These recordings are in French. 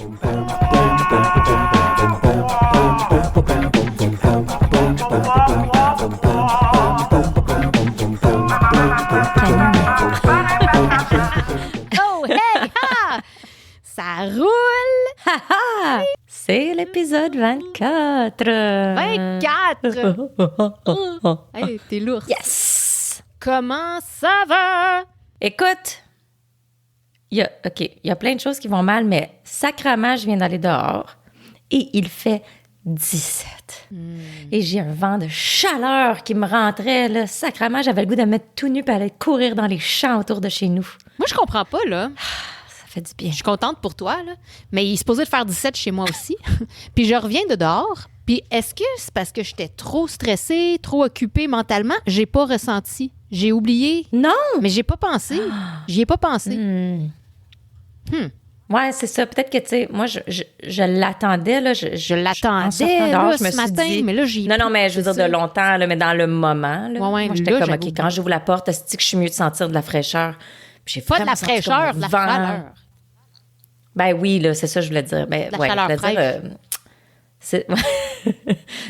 Oh, hey, ha! Ça roule! Ha ha! C'est l'épisode 24. 24! Hey, t'es lourd. Yes! Comment ça va? Écoute, il y a plein de choses qui vont mal, mais sacrément, je viens d'aller dehors et il fait 17. Et j'ai un vent de chaleur qui me rentrait, là. Sacrément, j'avais le goût de me mettre tout nu et aller courir dans les champs autour de chez nous. Moi, je comprends pas, là. Ça fait du bien. Je suis contente pour toi, là. Mais il est supposé de faire 17 chez moi aussi. Puis je reviens de dehors. Puis est-ce que c'est parce que j'étais trop stressée, trop occupée mentalement? J'ai pas ressenti. J'ai oublié. Non! Mais j'ai pas pensé. J'y ai pas pensé. Ouais, c'est ça. Peut-être que, tu sais, moi, je l'attendais, là. Je l'attendais, dehors, là, je me ce suis matin, dit... mais là, j'y ai Non, plus, mais je veux dire c'est ça. de longtemps, là, mais dans le moment, là. Ouais, moi, j'étais là, comme, j'avais OK, quand j'ouvre la porte, est-ce que je suis mieux de sentir de la fraîcheur? Puis j'ai Pas de vraiment la senti comme fraîcheur, un de la vent. chaleur. Ben oui, là, c'est ça que je voulais dire. Ben, La ouais, chaleur je voulais dire, c'est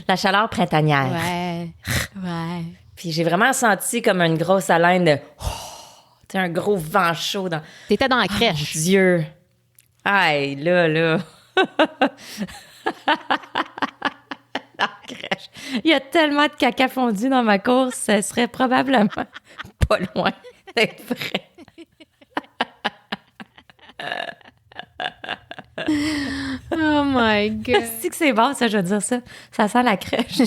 la chaleur printanière. Ouais. Ouais. Puis j'ai vraiment senti comme une grosse haleine de... tu sais, un gros vent chaud dans... T'étais dans la Mon crèche. Dieu! Aïe, là. La crèche. Il y a tellement de caca fondu dans ma course, ça serait probablement pas loin d'être vrai. Oh my God. C'est que c'est bon, ça, je veux dire ça. Ça sent la crèche.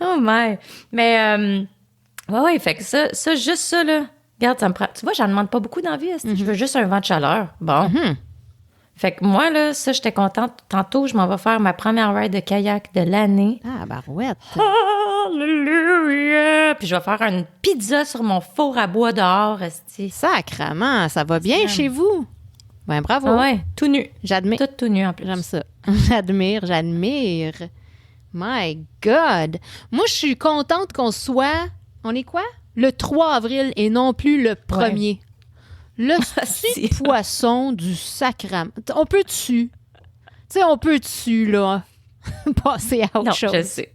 Oh my. Mais, ouais, fait que ça, juste ça, là. Regarde, ça me prend... Tu vois, j'en demande pas beaucoup dans la vie. Je veux juste un vent de chaleur. Bon. Fait que moi, là, ça, j'étais contente. Tantôt, je m'en vais faire ma première ride de kayak de l'année. Ah, barouette. Alléluia! Puis je vais faire une pizza sur mon four à bois dehors, esti. Sacrement, ça va bien chez vous. Ben, bravo. Ah ouais, tout nu. J'admire. Tout nu, en plus. J'aime ça. J'admire. My God. Moi, je suis contente qu'on soit... On est quoi? Le 3 avril et non plus le 1er. Le petit poisson du sacrament. On peut-tu? Tu sais, on peut-tu, là, passer à autre chose? Non, je sais.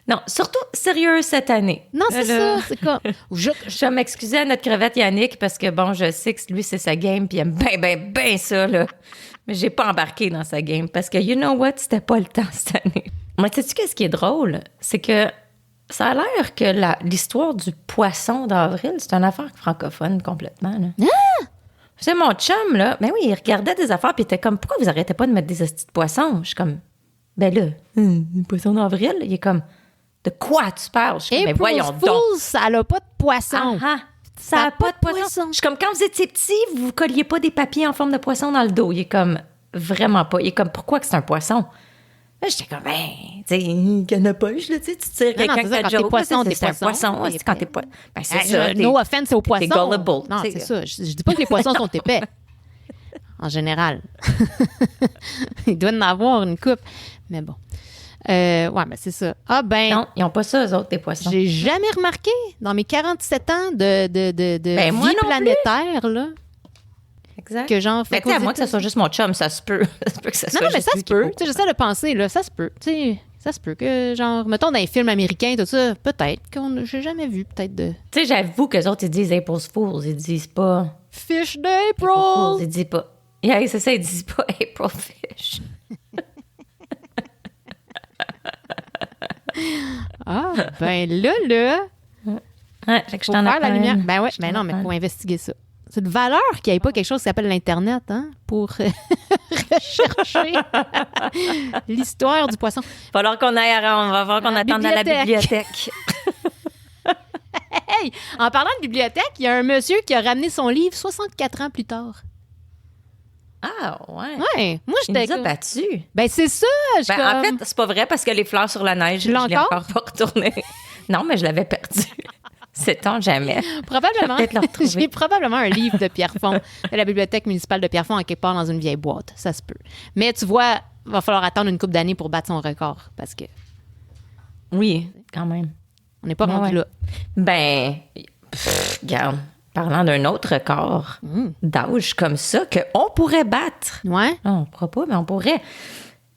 Non, surtout sérieux cette année. Non, c'est ça. C'est comme... Je vais m'excuser à notre crevette Yannick parce que, bon, je sais que lui, c'est sa game puis il aime bien ça, là. Mais j'ai pas embarqué dans sa game parce que, you know what, c'était pas le temps cette année. Mais sais-tu qu'est-ce qui est drôle? C'est que ça a l'air que l'histoire du poisson d'avril, c'est une affaire francophone complètement, là. Ah! C'est mon chum, là. Ben oui, il regardait des affaires puis il était comme, pourquoi vous arrêtez pas de mettre des hosties de poissons? Je suis comme, ben là, le poisson d'avril, il est comme... De quoi tu parles? Je suis comme, mais voyons donc. Ça n'a pas de poisson. Ça n'a pas de poisson. Je suis comme, quand vous étiez petit, vous colliez pas des papiers en forme de poisson dans le dos. Il est comme, vraiment pas. Il est comme, pourquoi que c'est un poisson? Là, j'étais comme, ben, tu sais, canapage, là, tu sais, tu tires quelqu'un qui a déjà poisson, c'est un poisson. C'est quand t'es pas... Ben, c'est ça. No offense aux poissons. T'es gullible. Non, c'est ça. Je dis pas que les poissons sont épais. En général. Il doit en avoir une coupe. Mais bon. Ouais, mais c'est ça. Ah ben... Non, ils n'ont pas ça, eux autres, des poissons. J'ai jamais remarqué, dans mes 47 ans de moi vie non planétaire, là, Exact. que genre... Mais tu sais, à moins que ça soit juste mon chum, ça se peut. Ça se peut que ça soit Non, mais juste ça se lui qui peut. est Tu sais, j'essaie de penser, là, ça se peut. Tu sais, ça se peut que, genre, mettons dans les films américains, tout ça, peut-être j'ai jamais vu, peut-être de... Tu sais, j'avoue qu'eux autres, ils disent April Fools. Ils disent pas... Fish d'April! Ils disent pas... Yeah, c'est ça, ils disent pas April Fish. Ah, ben là... Ouais, fait que je Faut t'en faire la apprends. lumière. Ben ouais, ben non, mais faut investiguer ça. C'est de valeur qu'il n'y ait pas quelque chose qui s'appelle l'Internet, hein, pour rechercher l'histoire du poisson. Il va falloir qu'on aille on va voir qu'on attende à la bibliothèque. Hey, en parlant de bibliothèque, il y a un monsieur qui a ramené son livre 64 ans plus tard. Ah, ouais. Ouais, moi Il j'étais nous a comme... battus. Ben c'est ça, je Ben, comme... en fait, c'est pas vrai parce que les fleurs sur la neige, je l'ai encore pas retourné. Non, mais je l'avais perdu. Sait-on jamais. Probablement. Je vais peut-être le retrouver. J'ai probablement un livre de Pierrefonds, de la bibliothèque municipale de Pierrefonds, en quelque part dans une vieille boîte. Ça se peut. Mais tu vois, il va falloir attendre une couple d'années pour battre son record parce que Oui, quand même. on n'est pas rendu là. Ben, regarde. Parlant d'un autre record d'âge comme ça qu'on pourrait battre. Ouais. Non, on ne pourra pas, mais on pourrait.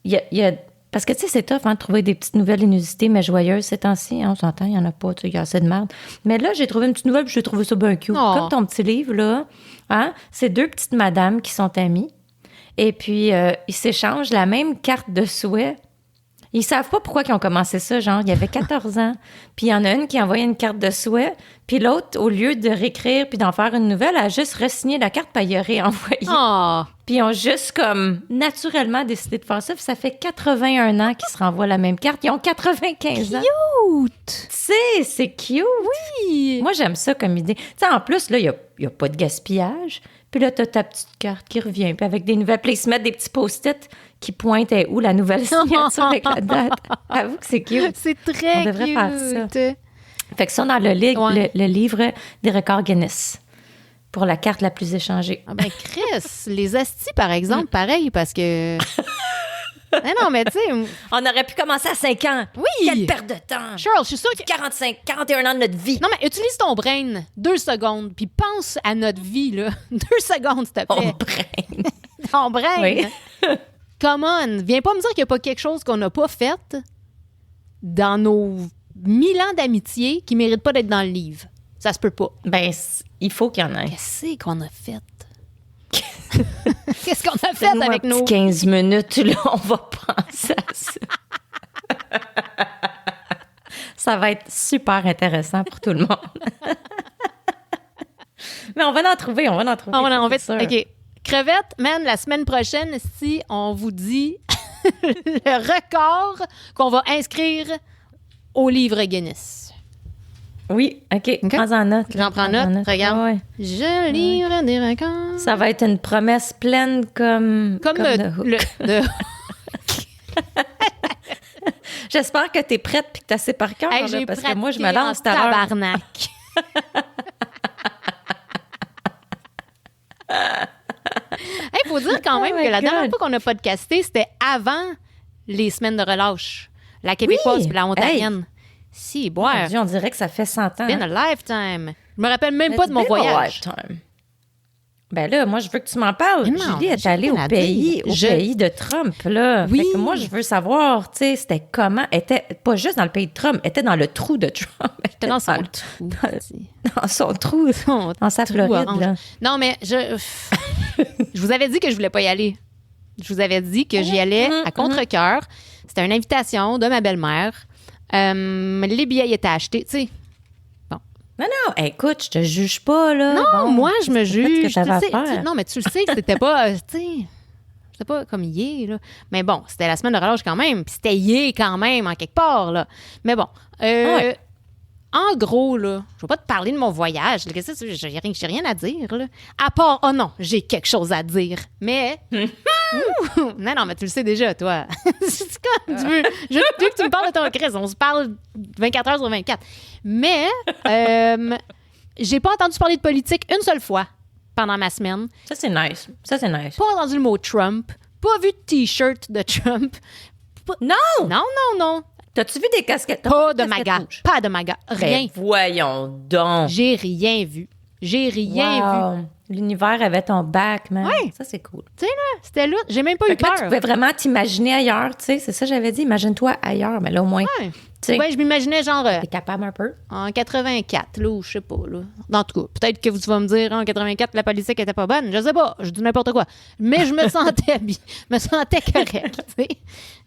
Il y a parce que, tu sais, c'est tough, de trouver des petites nouvelles inusités, mais joyeuses ces temps-ci. On s'entend, il n'y en a pas, il y a assez de merde. Mais là, j'ai trouvé une petite nouvelle, puis j'ai trouvé ça bien cute. Oh. Comme ton petit livre, là. C'est 2 petites madames qui sont amies. Et puis, ils s'échangent la même carte de souhait. Ils savent pas pourquoi ils ont commencé ça, genre, il y avait 14 ans. Puis il y en a une qui a envoyé une carte de souhait, puis l'autre, au lieu de réécrire puis d'en faire une nouvelle, a juste re-signé la carte, puis elle a réenvoyé. Oh. Puis ils ont juste, comme, naturellement décidé de faire ça. Puis ça fait 81 ans qu'ils se renvoient la même carte. Ils ont 95 ans. Cute! Tu sais, c'est cute. Oui! Moi, j'aime ça comme idée. Tu sais, en plus, là, il y a pas de gaspillage. Puis là, t'as ta petite carte qui revient. Puis avec des nouvelles... Puis ils se mettent des petits post-it qui pointent où la nouvelle signature avec la date. Avoue que c'est cute. C'est très On devrait cute. faire ça. Fait que ça, dans le livre des records Guinness pour la carte la plus échangée. Ah ben Chris, les astis, par exemple, pareil, parce que... non, mais tu sais... On aurait pu commencer à 5 ans. Oui! Quelle perte de temps. Charles, je suis sûre que... 41 ans de notre vie. Non, mais utilise ton brain 2 secondes, puis pense à notre vie, là. 2 secondes, s'il te Mon plaît. brain. Ton brain. Oui. Come on, viens pas me dire qu'il n'y a pas quelque chose qu'on n'a pas fait dans nos 1000 ans d'amitié qui mérite pas d'être dans le livre. Ça se peut pas. Ben, il faut qu'il y en ait. Qu'est-ce qu'on a fait? Qu'est-ce qu'on a fait Donne-nous avec un nos... petit 15 minutes, là, on va penser à ça. Ça va être super intéressant pour tout le monde. Mais on va en trouver. On va c'est sûr. OK. Crevettes, man, la semaine prochaine, si on vous dit le record qu'on va inscrire au livre Guinness. Oui, OK. Prends-en note. J'en prends note. Regarde. Ah ouais. Je livre des records. Ça va être une promesse pleine comme The Hook. J'espère que t'es prête puis que t'as assez par cœur. Hey, là, j'ai parce que pratiqué moi, je me lance tout à l'heure. tabarnak. Il faut dire quand même Oh que la my dernière God. fois qu'on a podcasté, c'était avant les semaines de relâche. La québécoise Oui. puis la ontarienne. Si, boire. Mon Dieu, on dirait que ça fait 100 ans. Been a lifetime. Je me rappelle même pas de mon It's been a voyage. lifetime. Ben là, moi, je veux que tu m'en parles. Mais non, Julie est j'ai allée rien au à pays, dire. pays de Trump, là. Oui. Fait que moi, je veux savoir, tu sais, c'était comment. Elle était pas juste dans le pays de Trump, elle était dans le trou de Trump. Elle était Dans son dans, trou. dans son trou, dans sa trou Floride, orange. là. Non, mais je vous avais dit que je voulais pas y aller. Je vous avais dit que j'y allais à contre-cœur. C'était une invitation de ma belle-mère. Les billets étaient achetés, tu sais. Non, écoute, je te juge pas, là. Non, Bon, moi, je me fais ce que juge. t'avais à Tu sais, faire. non, mais tu le sais que c'était pas, tu sais, c'était pas comme hier, là. Mais bon, c'était la semaine de relâche quand même. Puis c'était hier quand même, en quelque part, là. Mais bon, Ouais. en gros, là, je vais pas te parler de mon voyage. Qu'est-ce que c'est? J'ai rien à dire, là. À part, oh non, j'ai quelque chose à dire. Mais... non, mais tu le sais déjà, toi. C'est comme tu veux. Je veux que tu me parles de ton Chris. On se parle 24 heures sur 24. Mais j'ai pas entendu parler de politique une seule fois pendant ma semaine. Ça, c'est nice. Pas entendu le mot Trump. Pas vu de T-shirt de Trump. Non! Non. T'as-tu vu des casquettes? Pas de Casquettes MAGA. rouges? Pas de MAGA. Rien. Ben, voyons donc. J'ai rien vu. J'ai rien vu. Wow. L'univers avait ton bac, man. Ouais. Ça, c'est cool. Tu sais, là, c'était là. J'ai même pas eu Fait que là, peur. tu pouvais vraiment t'imaginer ailleurs, tu sais. C'est ça que j'avais dit. Imagine-toi ailleurs, mais là, au moins, Ouais. tu sais, Ouais, je m'imaginais genre t'es capable un peu. en 84, là, ou je sais pas, là. En tout cas, peut-être que tu vas me dire, en 84, la politique était pas bonne. Je sais pas, je dis n'importe quoi. Mais je me sentais bien, me sentais correcte, tu sais.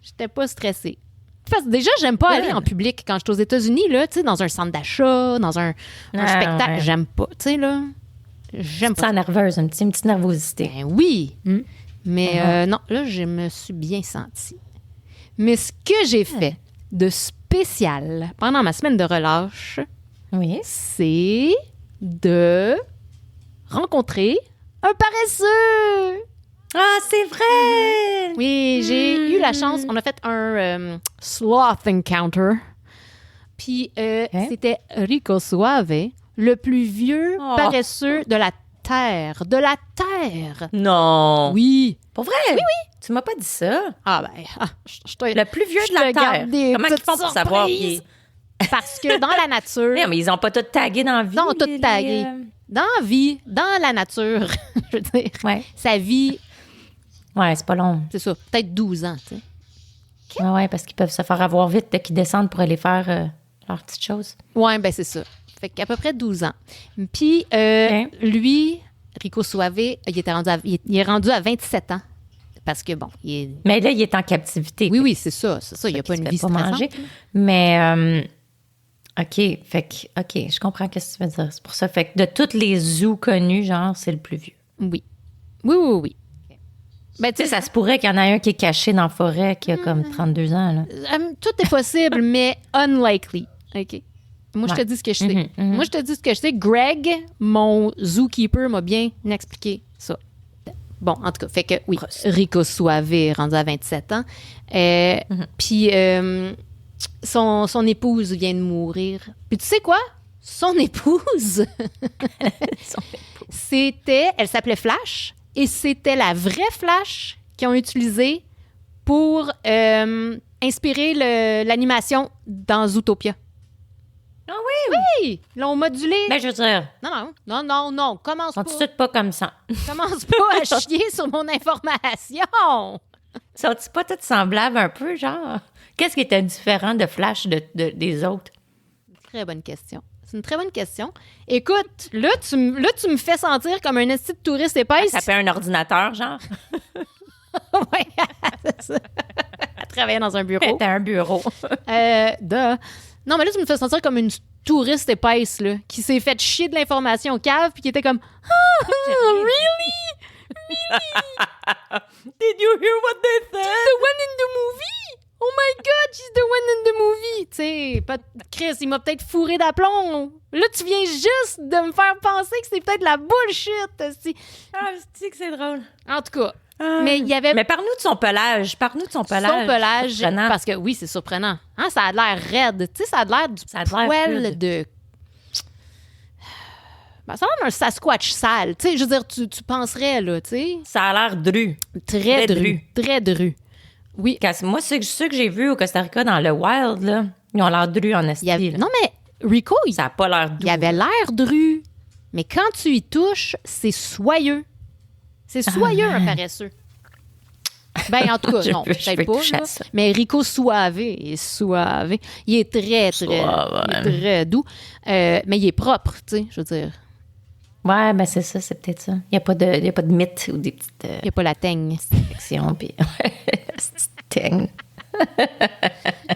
J'étais pas stressée. Parce que déjà, j'aime pas aller en public quand je suis aux États-Unis, là, tu sais, dans un centre d'achat, dans un spectacle. Ouais. J'aime pas, tu sais, là. J'aime Tu te pas. sens nerveuse, une petite nervosité. Ben oui. Mm. Mais non, là, je me suis bien sentie. Mais ce que j'ai fait de spécial pendant ma semaine de relâche, Oui. c'est de rencontrer un paresseux. Ah, c'est vrai! Oui, j'ai eu la chance. On a fait un sloth encounter. Puis c'était Rico Suave, le plus vieux Oh. paresseux de la Terre. De la Terre! Non! Oui. Pour vrai? Oui. Tu m'as pas dit ça. Ah ben, je te Le plus vieux je de la te garde Terre. des Comment ils petites font pour savoir? surprises. Parce que dans la nature... Non, mais ils ont pas tout tagué dans la vie. Non, tout les- tagué. dans la vie, dans la nature, je veux dire, Ouais. sa vie, Ouais, c'est pas long. c'est ça, peut-être 12 ans, tu sais. Ouais, parce qu'ils peuvent se faire avoir vite dès qu'ils descendent pour aller faire leurs petites choses. Ouais, ben c'est ça. Fait qu'à peu près 12 ans. Puis, lui, Rico Suave, il est rendu à 27 ans. Parce que, bon, il est... Mais là, il est en captivité. Oui, c'est ça. C'est ça, il n'y a pas une vie pas stressante. manger. Mais, OK, fait que, OK, je comprends ce que tu veux dire. C'est pour ça. Fait que de tous les zoos connus, genre, c'est le plus vieux. Oui. Oui. Ben, Tu sais, ça se pourrait qu'il y en ait un qui est caché dans la forêt qui a comme 32 ans, là. tout est possible, mais unlikely. OK. Moi, je te Ouais. dis ce que je sais. Moi, je te dis ce que je sais. Greg, mon zookeeper, m'a bien expliqué ça. Bon, en tout cas, fait que oui, Rico Suave est rendu à 27 ans. Puis son épouse vient de mourir. Puis tu sais quoi? Son épouse, elle s'appelait Flash, et c'était la vraie Flash qu'ils ont utilisée pour inspirer l'animation dans Zootopia. Ah oui? Oui, ils l'ont modulé. Ben, je veux dire, Non, commence pas. sont-ils pas comme ça? Commence pas à chier sur mon information. Sont-ils pas tous semblables un peu, genre? Qu'est-ce qui était différent de Flash des autres? Très bonne question. C'est une très bonne question. Écoute, là, tu me fais sentir comme un esti de touriste épaisse. Ça fait un ordinateur, genre? Oui, c'est ça. Elle travaillait dans un bureau. T'as un bureau. Non, mais là, tu me fais sentir comme une touriste épaisse, là, qui s'est fait chier de l'information au cave, puis qui était comme « Ah, really? Did you hear what they said? The one in the movie? Oh my God, she's the one in the movie! » Tu sais, Chris, il m'a peut-être fourré d'aplomb. Là, tu viens juste de me faire penser que c'est peut-être la bullshit. Ah, je dis que c'est drôle. En tout cas, mais il y avait... Mais parle-nous de son pelage. Son pelage, Surprenant. parce que oui, c'est surprenant. Hein, ça a l'air raide. Tu sais, ça a l'air du poil rude. de... Ben, ça a l'air d'un Sasquatch sale. Tu sais, je veux dire, tu penserais, là, tu sais. Ça a l'air dru. Très dru. Très dru. Oui. Moi, ceux que j'ai vus au Costa Rica dans le wild, là, ils ont l'air dru en esti. là. Non, mais Rico, Ça n'a pas l'air doux. il avait l'air dru. Mais quand tu y touches, c'est soyeux. C'est soyeux, un paresseux. Ben, en tout cas, Je non, veux peut-être pas. toucher à là. ça. Mais Rico Suave est suave. Il est très, Suave. il est très doux. Mais il est propre, tu sais, je veux dire. Ouais, ben c'est ça, c'est peut-être ça. Il n'y a pas de mythe ou des petites Il n'y a pas la teigne. infections. Puis... petite teigne.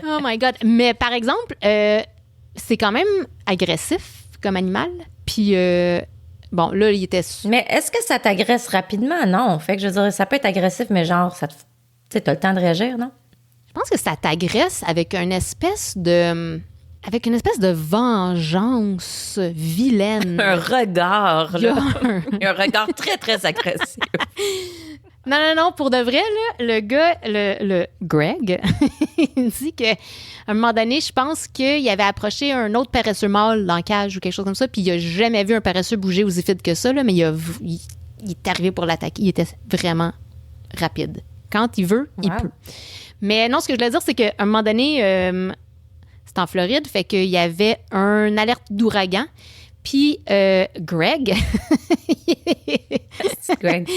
Oh my God. Mais par exemple, c'est quand même agressif comme animal. Puis, bon, là, il était... Mais est-ce que ça t'agresse rapidement? Non. Fait que je veux dire, ça peut être agressif, mais genre, tu sais, t'as le temps de réagir, non? Je pense que ça t'agresse avec une espèce de vengeance vilaine. Un regard, Il y a là. un- Un regard très, très agressif. Non, pour de vrai, là, le gars, le Greg, il dit qu'à un moment donné, je pense qu'il avait approché un autre paresseux mâle dans la cage ou quelque chose comme ça, puis il a jamais vu un paresseux bouger aussi vite que ça, là, mais il est arrivé pour l'attaquer. Il était vraiment rapide. Quand il veut, il Wow. peut. Mais non, ce que je voulais dire, c'est qu'à un moment donné, c'est en Floride, fait qu'il y avait un alerte d'ouragan. Puis Greg, Greg.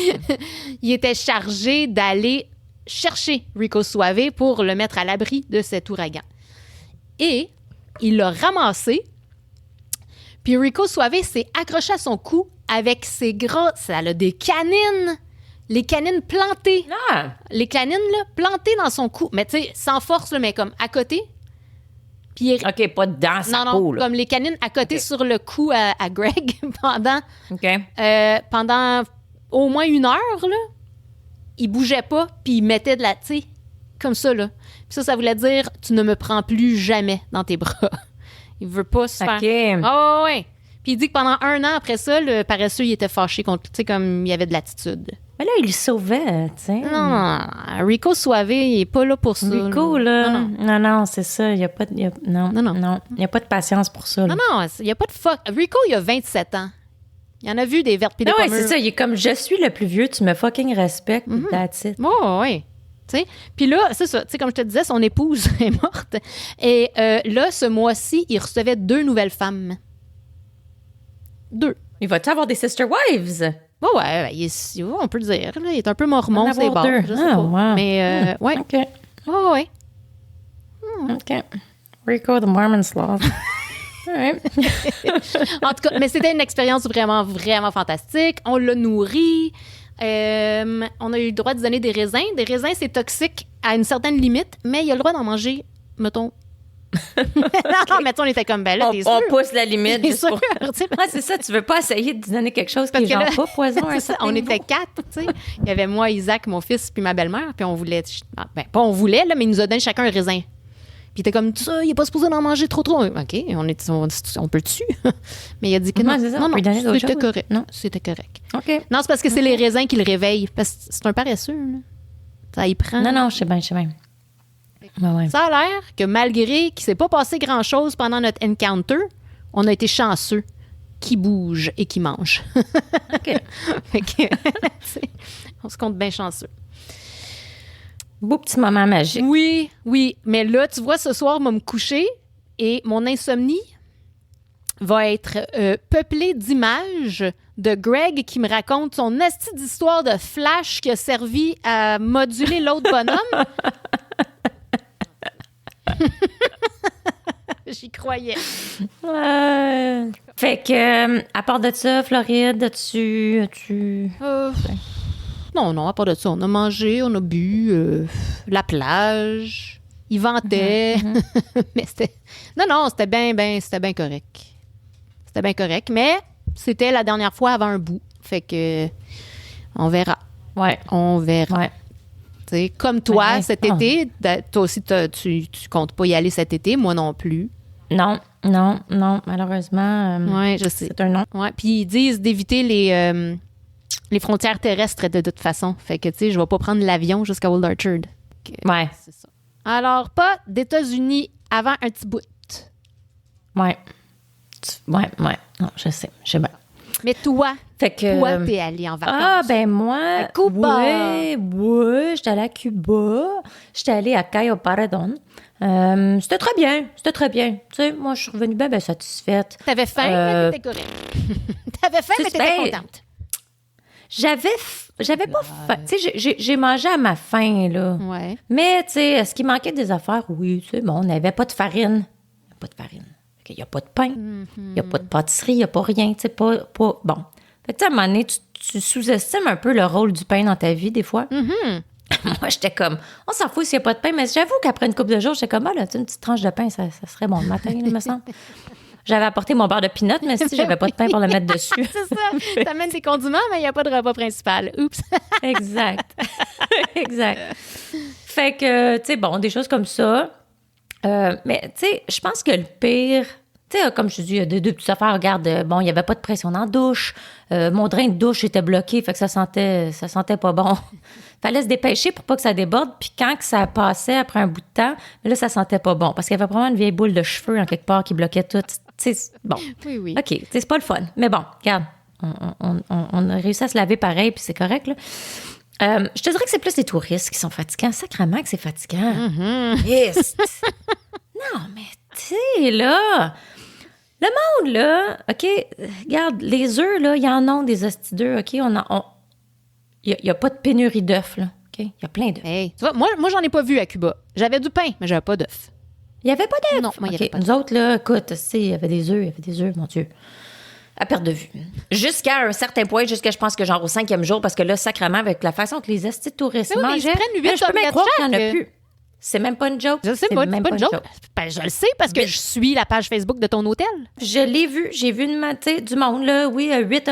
il était chargé d'aller chercher Rico Suave pour le mettre à l'abri de cet ouragan. Et il l'a ramassé, puis Rico Suave s'est accroché à son cou avec ses gras... Ça a des canines, les canines plantées. Ah! Les canines, là, plantées dans son cou. Mais tu sais, sans force, là, mais comme à côté. Puis il... OK, pas dans sa Non, peau, là. comme les canines à côté sur le cou à Greg OK. pendant au moins 1 heure, là. Il bougeait pas, puis il mettait de la... Tu sais, comme ça, là. Puis ça voulait dire « Tu ne me prends plus jamais dans tes bras. » Il veut pas se faire... OK. Ah ouais. Puis il dit que pendant 1 an après ça, le paresseux, il était fâché contre... Tu sais, comme il y avait de l'attitude. Mais là, il le sauvait, tu sais. Non, Rico Suave, il est pas là pour ça. Rico, là. Non. Non, c'est ça. Il n'y a pas de... Non. Il n'y a pas de patience pour ça. Là. Non, il n'y a pas de fuck. Rico, il a 27 ans. Il en a vu des vertes pis des Ah ouais, pommures. c'est ça. Il est comme, je suis le plus vieux, tu me fucking respectes, puis that's it. Oh, oui. Puis là, c'est ça. Tu sais, comme je te disais, son épouse est morte. Et là, ce mois-ci, il recevait 2 nouvelles femmes. 2. Il va-tu avoir des sister wives? Ouais, on peut le dire. Là, il est un peu mormon, c'est bon. deux. Je sais pas. Wow. Mais, ouais. OK. Ouais. OK. Rico the Mormon's Law. All right. En tout cas, mais c'était une expérience vraiment, vraiment fantastique. On l'a nourri. On a eu le droit de donner des raisins. Des raisins, c'est toxique à une certaine limite, mais il a le droit d'en manger, mettons. Non, mettons, on était comme, ben là, t'es sûr? On pousse la limite. T'es Juste sûr? pour... Ouais, c'est ça. Tu veux pas essayer de donner quelque chose qui est genre là, pas poison à un ça, certain on niveau. était 4, tu sais. Il y avait moi, Isaac, mon fils, puis ma belle-mère, puis on voulait... pas on voulait, là, mais il nous a donné chacun un raisin. Puis il était comme, ça, il n'est pas supposé d'en manger trop. OK, on peut dessus. Mais il a dit que non, c'est ça, non, on peut lui donner d'autres c'était choses. correct. Non. C'était correct. OK. Non, c'est parce que c'est les raisins qui le réveillent. Parce que c'est un paresseux, là. Ça y prend. Non, je sais bien. Ouais. Ça a l'air que malgré qu'il ne s'est pas passé grand-chose pendant notre encounter, on a été chanceux qu'il bouge et qu'il mange. OK. Fait que, on se compte bien chanceux. Beau petit moment magique. Oui. Mais là, tu vois, ce soir, on va me coucher et mon insomnie va être peuplée d'images de Greg qui me raconte son asti d'histoire de Flash qui a servi à moduler l'autre bonhomme. J'y croyais. Fait que, à part de ça, Floride, tu... Non, à part de ça, on a mangé, on a bu, la plage, il ventait, mais c'était... Non, c'était bien correct. C'était bien correct, mais c'était la dernière fois avant un bout, fait que on verra. Ouais. On verra. Ouais. T'sais, comme toi, Ouais. cet été, toi aussi, tu comptes pas y aller cet été, moi non plus. Non, malheureusement, Ouais, je sais. c'est un non. Ouais, puis ils disent d'éviter les frontières terrestres de toute façon. Fait que, tu sais, je vais pas prendre l'avion jusqu'à Old Orchard. Ouais. C'est ça. Alors, pas d'États-Unis avant un petit bout. Ouais. Non, je sais bien. Mais toi, Fait que... t'es allé en vacances. Ah, ben moi... À Cuba. Ouais, j'étais allée à Cuba. J'étais allée à Cayo Paredon. C'était très bien. Tu sais, moi, je suis revenue bien satisfaite. T'avais faim, mais t'étais correct. T'avais faim, mais t'étais contente. J'avais pas faim. Tu sais, j'ai mangé à ma faim, là. Ouais. Mais, tu sais, est-ce qu'il manquait des affaires? Oui, tu sais, bon, on n'avait pas de farine. Il n'y a pas de pain. Il n'y a pas de pâtisserie. Il n'y a pas rien, tu sais, pas... Bon. Fait que, tu sais, à un moment donné, tu sous-estimes un peu le rôle du pain dans ta vie, des fois. Moi, j'étais comme, on s'en fout s'il n'y a pas de pain, mais j'avoue qu'après une couple de jours, j'étais comme, ah, là, tu sais, une petite tranche de pain, ça serait bon le matin, il me semble. J'avais apporté mon beurre de pinot, mais si j'avais pas de pain pour le mettre dessus. C'est ça. T'amènes tes condiments, mais il n'y a pas de repas principal. Oups. Exact. Fait que, tu sais, bon, des choses comme ça. Mais, tu sais, je pense que le pire... Tu sais, comme je te dis, il y a deux petites affaires. Regarde, bon, il n'y avait pas de pression dans la douche. Mon drain de douche était bloqué, fait que ça sentait pas bon. Fallait se dépêcher pour pas que ça déborde. Puis quand que ça passait après un bout de temps, là, ça sentait pas bon. Parce qu'il y avait probablement une vieille boule de cheveux en quelque part qui bloquait tout. Tu sais, bon. Oui. OK, tu sais, c'est pas le fun. Mais bon, regarde, on a réussi à se laver pareil, puis c'est correct, là. Je te dirais que c'est plus les touristes qui sont fatigants. Sacrément que c'est fatigant. Yes. Non, mais tu sais, là... Le monde, là, OK, regarde, les œufs, là, il y en a des hosties d'œufs, OK? Il n'y a pas de pénurie d'œufs, là, OK? Il y a plein d'œufs. Hey, tu vois, moi, j'en ai pas vu à Cuba. J'avais du pain, mais j'avais pas d'œufs. Il n'y avait pas d'œufs? Non, moi, il y OK, avait pas nous autres, là, écoute, tu sais, il y avait des œufs, mon Dieu. À perte de vue. Jusqu'à un certain point, je pense que genre au 5e jour, parce que là, sacrément, avec la façon que les hosties de touristes Mais oui, mais ils mangeaient, se prennent 8 je peux même omelettes croire qu'il n'y en a chaque. plus. C'est même pas une joke. Je sais pas, c'est pas une joke. Ben, je le sais parce que Mais- je suis la page Facebook de ton hôtel. Je l'ai vu, j'ai vu du monde, là, oui, 8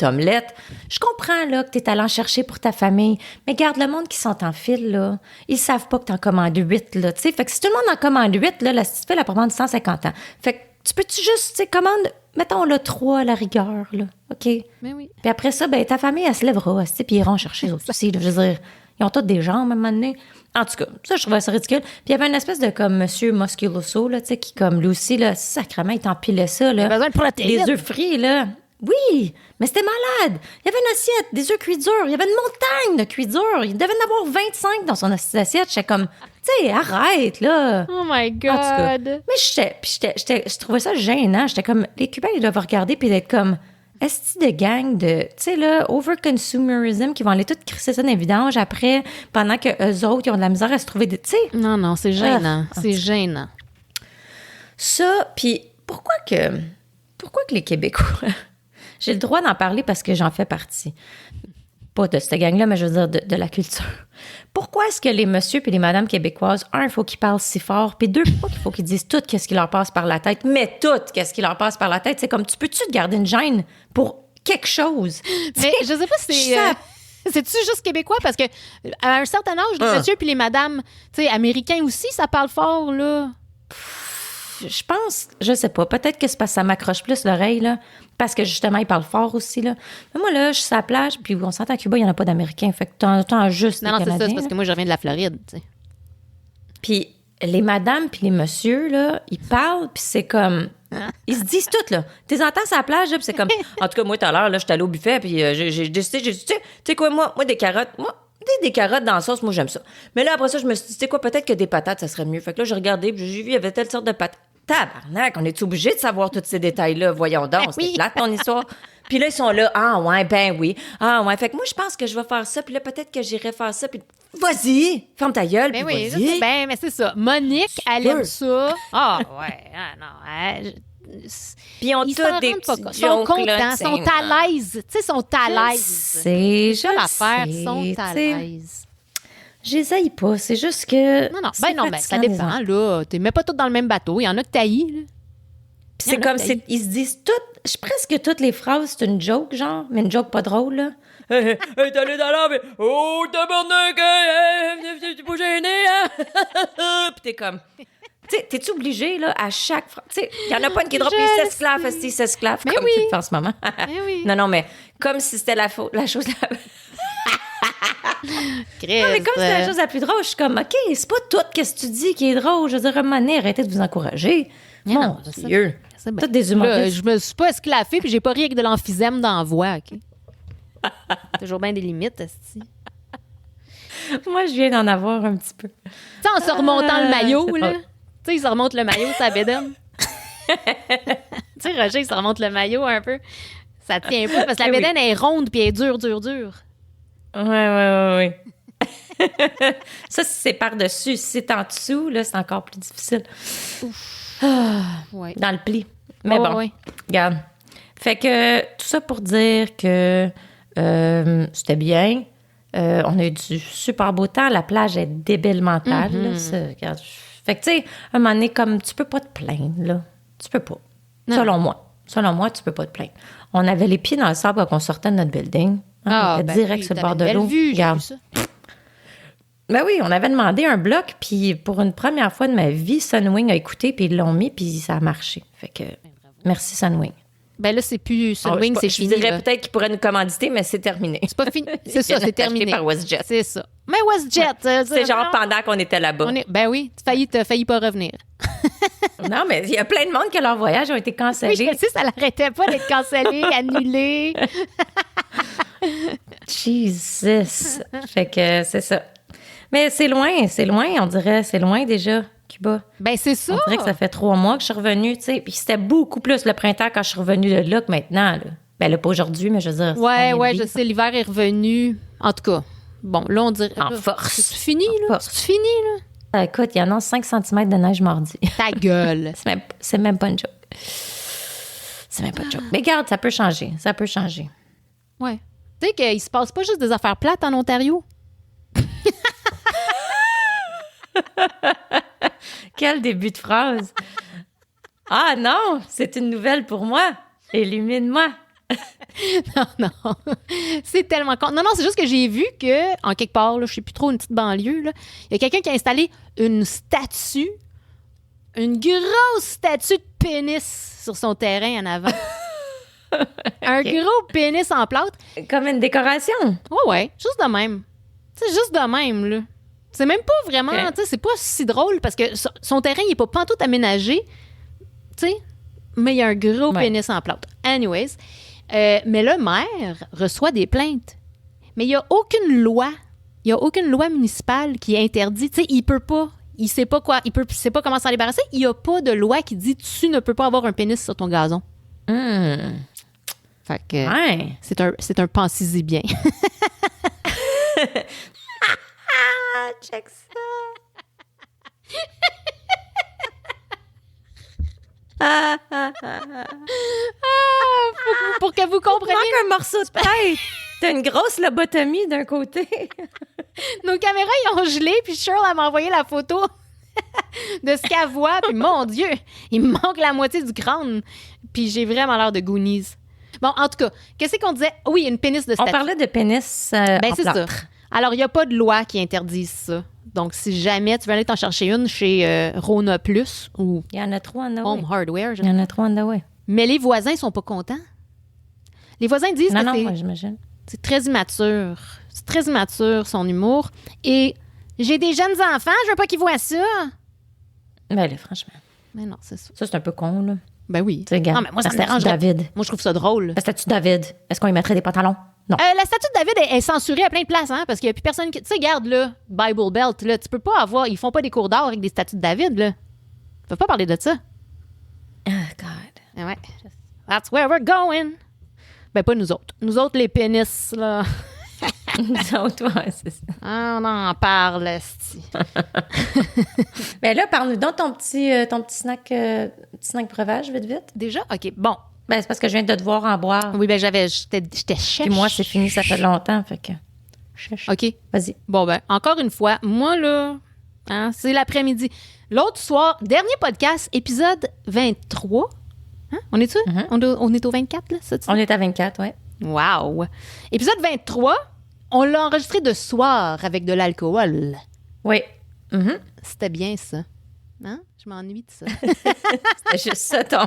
omelettes. Je comprends, là, que t'es allé en chercher pour ta famille, mais garde le monde qui sont en file, là, ils savent pas que t'en commandes 8, là, tu sais. Fait que si tout le monde en commande 8, là, la petite fille, elle peut prendre 150 ans. Fait que tu peux-tu juste, tu sais, commande, mettons, là, 3 à la rigueur, là, OK? Mais oui. Puis après ça, ben ta famille, elle se lèvera, tu sais, puis ils iront chercher les autres aussi, là, je veux dire, ils ont tous des jambes à un moment donné. En tout cas, ça, je trouvais ça ridicule. Puis il y avait une espèce de, comme, monsieur Musculoso, là, tu sais, qui, comme, lui aussi, là, sacrément, il t'empilait ça, là. J'ai besoin de protéines. Les œufs frits, là. Oui, mais c'était malade. Il y avait une assiette, des œufs cuits durs. Il y avait une montagne de cuits durs. Il devait en avoir 25 dans son assiette. J'étais comme, tu sais, arrête, là. Oh my En tout cas. God. Mais je trouvais ça gênant. J'étais comme, les Cubains, ils doivent regarder puis d'être comme, esti de gang de, tu sais, là, over-consumerism qui vont aller tout crisser ça dans les vidanges après, pendant que eux autres, ils ont de la misère à se trouver des, tu sais. Non, c'est gênant. C'est gênant. Ça, puis pourquoi que les Québécois... J'ai le droit d'en parler parce que j'en fais partie. Pas de cette gang-là, mais je veux dire de la culture. Pourquoi est-ce que les messieurs et les madames québécoises, un, il faut qu'ils parlent si fort, puis deux, pourquoi qu'il faut qu'ils disent tout qu'est-ce qui leur passe par la tête, mais tout qu'est-ce qui leur passe par la tête? C'est comme, tu peux-tu te garder une gêne pour quelque chose? Mais je sais pas si c'est... c'est-tu juste québécois? Parce que à un certain âge, les messieurs puis les madames, tu sais, américains aussi, ça parle fort, là. Je pense, je sais pas, peut-être que c'est parce que ça m'accroche plus l'oreille, là, parce que justement, ils parlent fort aussi, là. Mais moi, là, je suis sur la plage, puis on s'entend à Cuba, il n'y en a pas d'Américains, fait que t'en juste Non, des c'est ça, Canadiens, c'est parce que moi, je reviens de la Floride, tu sais. Puis les madames puis les messieurs, là, ils parlent, puis c'est comme... Ils se disent tout, là. T'es entends sur la plage, là, puis c'est comme... En tout cas, moi, tout à l'heure, là, j'étais allée au buffet, puis j'ai décidé, tu sais quoi, moi, des carottes, des carottes dans la sauce, moi, j'aime ça. Mais là, après ça, je me suis dit, tu sais quoi, peut-être que des patates, ça serait mieux. Fait que là, j'ai regardé, puis j'ai vu, il y avait telle sorte de patates. Tabarnak, on est obligé de savoir tous ces détails-là. Voyons donc, c'est plate, ton histoire. Puis là, ils sont là, ah ouais, ben oui. Ah ouais, fait que moi, je pense que je vais faire ça, puis là, peut-être que j'irai faire ça, puis vas-y, ferme ta gueule, puis oui, vas-y. Ben, mais c'est ça. Monique, elle aime ça. Ah, ouais, non, puis on ils tous s'en des rendent pas petits compte. Ils sont jokes, contents, là, sont à l'aise. Tu sais, sont à l'aise. C'est ça l'affaire, ils sont à l'aise. J'essaye pas, c'est juste que... Non, ben ça dépend, là. Tu mets pas tout dans le même bateau. Il y en a que taillis, là. Puis c'est comme, ils se disent toutes, presque toutes les phrases, c'est une joke, genre, mais une joke pas drôle, là. Hey, t'es allé dans l'arbre, oh, tabarnak, t'es pas gêné, hein? Puis t'es comme, tu sais, t'es-tu obligé, là, à chaque phrase, tu sais, il y en a pas une qui drop, il s'esclave, il s'esclave, comme tu le fais en ce moment. Mais oui. Non, mais comme si c'était la chose la... Chris, non, mais comme c'est la chose la plus drôle, je suis comme, OK, c'est pas tout ce que tu dis qui est drôle. Je veux dire, à un moment donné, arrêtez de vous encourager. Mon Dieu. C'est toutes des humoristes. Je me suis pas esclaffée puis j'ai pas ri avec de l'emphysème dans la voix, OK? Toujours bien des limites, esti. Moi, je viens d'en avoir un petit peu. Tu sais, en se remontant le maillot, là. Pas... Tu sais, il se remonte le maillot, ça bédaine. Tu sais, Roger, il se remonte le maillot un peu. Ça tient pas parce que la bédaine est ronde puis elle est dure. Ouais. Ça, si c'est par-dessus. Si c'est en dessous, là, c'est encore plus difficile. Ouais. Dans le pli. Mais bon, ouais. Regarde. Fait que tout ça pour dire que c'était bien. On a eu du super beau temps. La plage est débile mentale. Regarde. Fait que, tu sais, à un moment donné, comme tu peux pas te plaindre, là. Tu peux pas. Non. Selon moi, tu peux pas te plaindre. On avait les pieds dans le sable quand on sortait de notre building. On était direct sur le bord de l'eau. Regarde. Ben oui, on avait demandé un bloc, puis pour une première fois de ma vie, Sunwing a écouté, puis ils l'ont mis, puis ça a marché. Fait que, merci Sunwing. Ben là, c'est plus Sunwing, c'est fini. Je dirais là. Peut-être qu'ils pourraient nous commanditer, mais c'est terminé. C'est pas fini. C'est ça, c'est terminé. par WestJet. C'est ça. Mais WestJet, c'est genre pendant qu'on était là-bas. Ben oui, t'as failli pas revenir. Non, mais il y a plein de monde que leurs voyages ont été cancellés. Oui, je sais, ça l'arrêtait pas d'être cancellé, annulé. Jesus. Fait que c'est ça. Mais c'est loin, on dirait. C'est loin déjà, Cuba. Ben c'est ça. On dirait que ça fait 3 mois que je suis revenue, tu sais. Puis c'était beaucoup plus le printemps quand je suis revenue de là que maintenant, là. Ben là, pas aujourd'hui, mais je veux dire... Ouais, je sais, l'hiver est revenu. En tout cas, bon, là, on dirait... En force. C'est fini, là? C'est fini, là? Écoute, il y en a 5 cm de neige mardi. Ta gueule! C'est même pas une joke. C'est même pas une joke. Mais regarde, ça peut changer. Ouais. Tu sais qu'il se passe pas juste des affaires plates en Ontario? Quel début de phrase! Ah non, c'est une nouvelle pour moi. Illumine-moi. Non. C'est tellement con. Non, c'est juste que j'ai vu que, en quelque part, là, je sais plus trop, une petite banlieue, là, il y a quelqu'un qui a installé une grosse statue de pénis sur son terrain en avant. Un gros pénis en plâtre. Comme une décoration. Ouais, juste de même. C'est juste de même, là. C'est même pas vraiment, tu sais, c'est pas si drôle parce que son terrain, il est pas pantoute aménagé, tu sais, mais il y a un gros pénis en plâtre. Anyways, mais le maire reçoit des plaintes. Mais il n'y a aucune loi municipale qui interdit, tu sais, il peut pas, il sait pas quoi, sait pas comment s'en débarrasser. Il n'y a pas de loi qui dit tu ne peux pas avoir un pénis sur ton gazon. Fait que Ouais. c'est un pensez-y bien. Ah, check ça. Pour que vous compreniez, Manque un morceau de tête. T'as une grosse lobotomie d'un côté. nos caméras, ils ont gelé, puis Cheryl, elle m'a envoyé la photo de ce qu'elle voit, puis mon Dieu, il me manque la moitié du crâne, puis j'ai vraiment l'air de Goonies. Bon, en tout cas, qu'est-ce qu'on disait? Oui, une pénis de On statue. parlait de pénis Ben, en c'est ça. plâtre. Alors, il n'y a pas de loi qui interdise ça. Donc, si jamais tu veux aller t'en chercher une chez Rona Plus ou Il y en a 3 en the way. Home Hardware, Il y en a 3 en the way. mais les voisins sont pas contents. Les voisins disent Non, que non, c'est... moi, j'imagine. C'est très immature. C'est très immature, son humour. Et j'ai des jeunes enfants, je veux pas qu'ils voient ça. Ben là, franchement. Mais non, c'est ça. Ça, c'est un peu con, là. Ben oui. Tu sais, regarde, Non, mais moi, ça la me dérange. statue de David. Moi, je trouve ça drôle. La statue de David. Est-ce qu'on y mettrait des pantalons? Non. La statue de David est censurée à plein de places, hein, parce qu'il n'y a plus personne qui... Tu sais, regarde, là, Bible Belt, là, tu peux pas avoir... Ils font pas des cours d'art avec des statues de David, là. Ils peuvent pas parler de ça. Oh, God. Ah ouais. That's where we're going. Ben, pas nous autres. Nous autres, les pénis, là. Nous autres, ouais, c'est ça. Ah, on en parle, esti. Ben là, parle-nous donc ton petit snack breuvage, vite, vite. Déjà? OK, bon. Ben, c'est parce que je viens de te voir en boire. Oui, ben j'étais chèche. Puis moi, c'est fini, ça fait longtemps, fait que... Chèche. OK. Vas-y. Bon, ben, encore une fois, moi, là, hein, c'est l'après-midi. L'autre soir, dernier podcast, épisode 23. Hein? On est-tu? On est au 24, là, ça? On est à 24, ouais. Wow! Épisode 23, on l'a enregistré de soir avec de l'alcool. Oui. Mhm. C'était bien, ça. Hein? Je m'ennuie de ça. C'était juste ça, ton...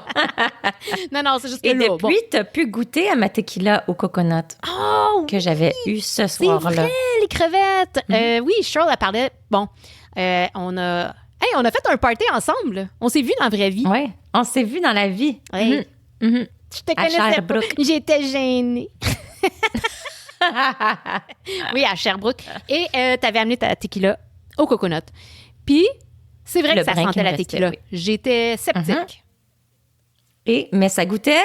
non, c'est juste que Et là, depuis, t'as pu goûter à ma tequila au coconut Oh! que j'avais eu ce C'est soir-là. vrai, les crevettes! Oui, Cheryl, elle parlait... Bon, on a fait un party ensemble. On s'est vus dans la vraie vie. Oui, on s'est vu dans la vie. Ouais. Mhm. Mhm. Je te À connaissais pas. Sherbrooke. J'étais gênée. Oui, à Sherbrooke. Et t'avais amené ta tequila au coconut. Puis, c'est vrai Le que ça brin sentait qui me la restait, tequila. oui. J'étais sceptique. Mais ça goûtait...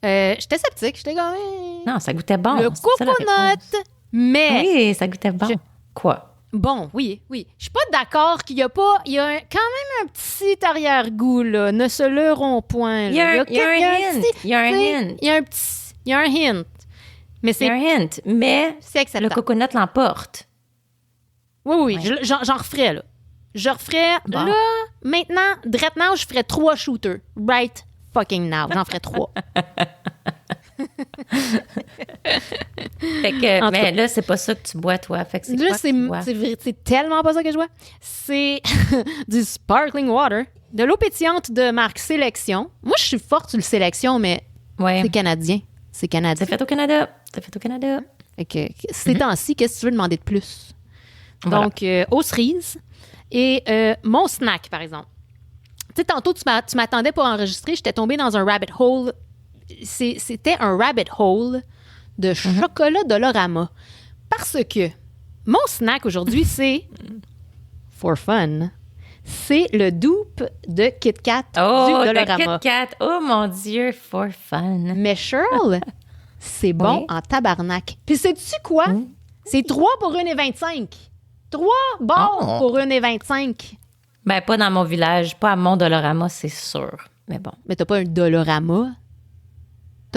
J'étais sceptique. J'étais comme... Non, ça goûtait bon. le c'est ça la réponse. coconut. Mais... Oui, ça goûtait bon. Quoi? Bon, oui. Je suis pas d'accord qu'il y a pas... Il y a quand même un petit arrière-goût, là. Ne se leurrons point. Là. Il y a un hint. Il y a un hint. Mais Il y a un hint, mais c'est le acceptable. coconut l'emporte. Oui. Ouais. J'en referais, là. Je referais, Bon. là, maintenant, direct now, je ferais 3 shooters. Right fucking now. J'en ferais 3. Fait que, En tout mais cas. là, c'est pas ça que tu bois, toi. Fait que c'est Là, quoi que tu bois? c'est tellement pas ça que je vois. C'est du sparkling water, de l'eau pétillante de marque Sélection. Moi, je suis forte sur le Sélection, mais Ouais. c'est canadien. C'est canadien. C'est fait au Canada. C'est fait au Canada. Fait que, ces temps-ci, qu'est-ce que tu veux demander de plus? Voilà. Donc, aux cerises. Et mon snack, par exemple. Tu sais, tantôt, tu m'attendais pour enregistrer. J'étais tombée dans un rabbit hole. C'était un rabbit hole de chocolat Dolorama. Parce que mon snack aujourd'hui, c'est, for fun, c'est le dupe de Kit Kat Oh, du le Dolorama. Kit Kat. Oh, mon Dieu, for fun. Mais Cheryl, c'est bon Oui. en tabarnak. Puis sais-tu quoi? C'est 3 pour 1,25. 3 barres Oh. pour 1,25. Ben, pas dans mon village, pas à Mont-Dolorama, c'est sûr. Mais bon. Mais t'as pas un Dolorama?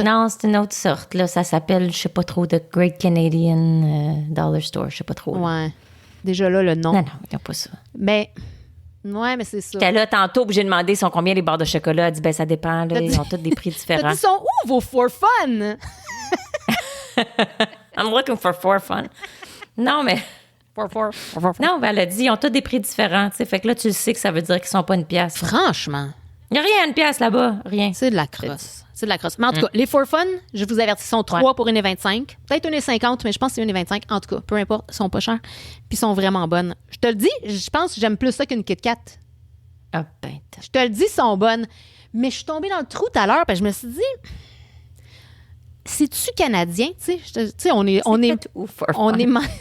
Non, c'est une autre sorte. Là, ça s'appelle, je sais pas trop, The Great Canadian Dollar Store. Je sais pas trop. là. Ouais. Déjà là, le nom. Non, il n'y a pas ça. Mais, ouais, mais c'est ça. J'étais là tantôt, puis j'ai demandé sont combien les barres de chocolat. Elle dit, ben, ça dépend. Là, T'as dit- ils ont tous des prix T'as différents. dit, sont où vos for fun? I'm looking for fun. Non, mais. Non, ben, elle a dit, ils ont tous des prix différents. Tu sais, fait que là, tu le sais que ça veut dire qu'ils sont pas une pièce. Franchement, Il n'y a rien, une pièce là-bas. Rien. c'est de la crosse. C'est de la crosse. Mais en tout cas, les for fun, je vous avertis, sont 3 pour 1,25. Peut-être 1,50, mais je pense que c'est 1,25. En tout cas, peu importe, ils sont pas chers. Puis ils sont vraiment bonnes. Je te le dis, je pense que j'aime plus ça qu'une Kit Kat. Ah, ben, Je te le dis, ils sont bonnes. Mais je suis tombée dans le trou tout à l'heure, parce que je me suis dit, c'est-tu canadien? Tu sais, on est où for fun?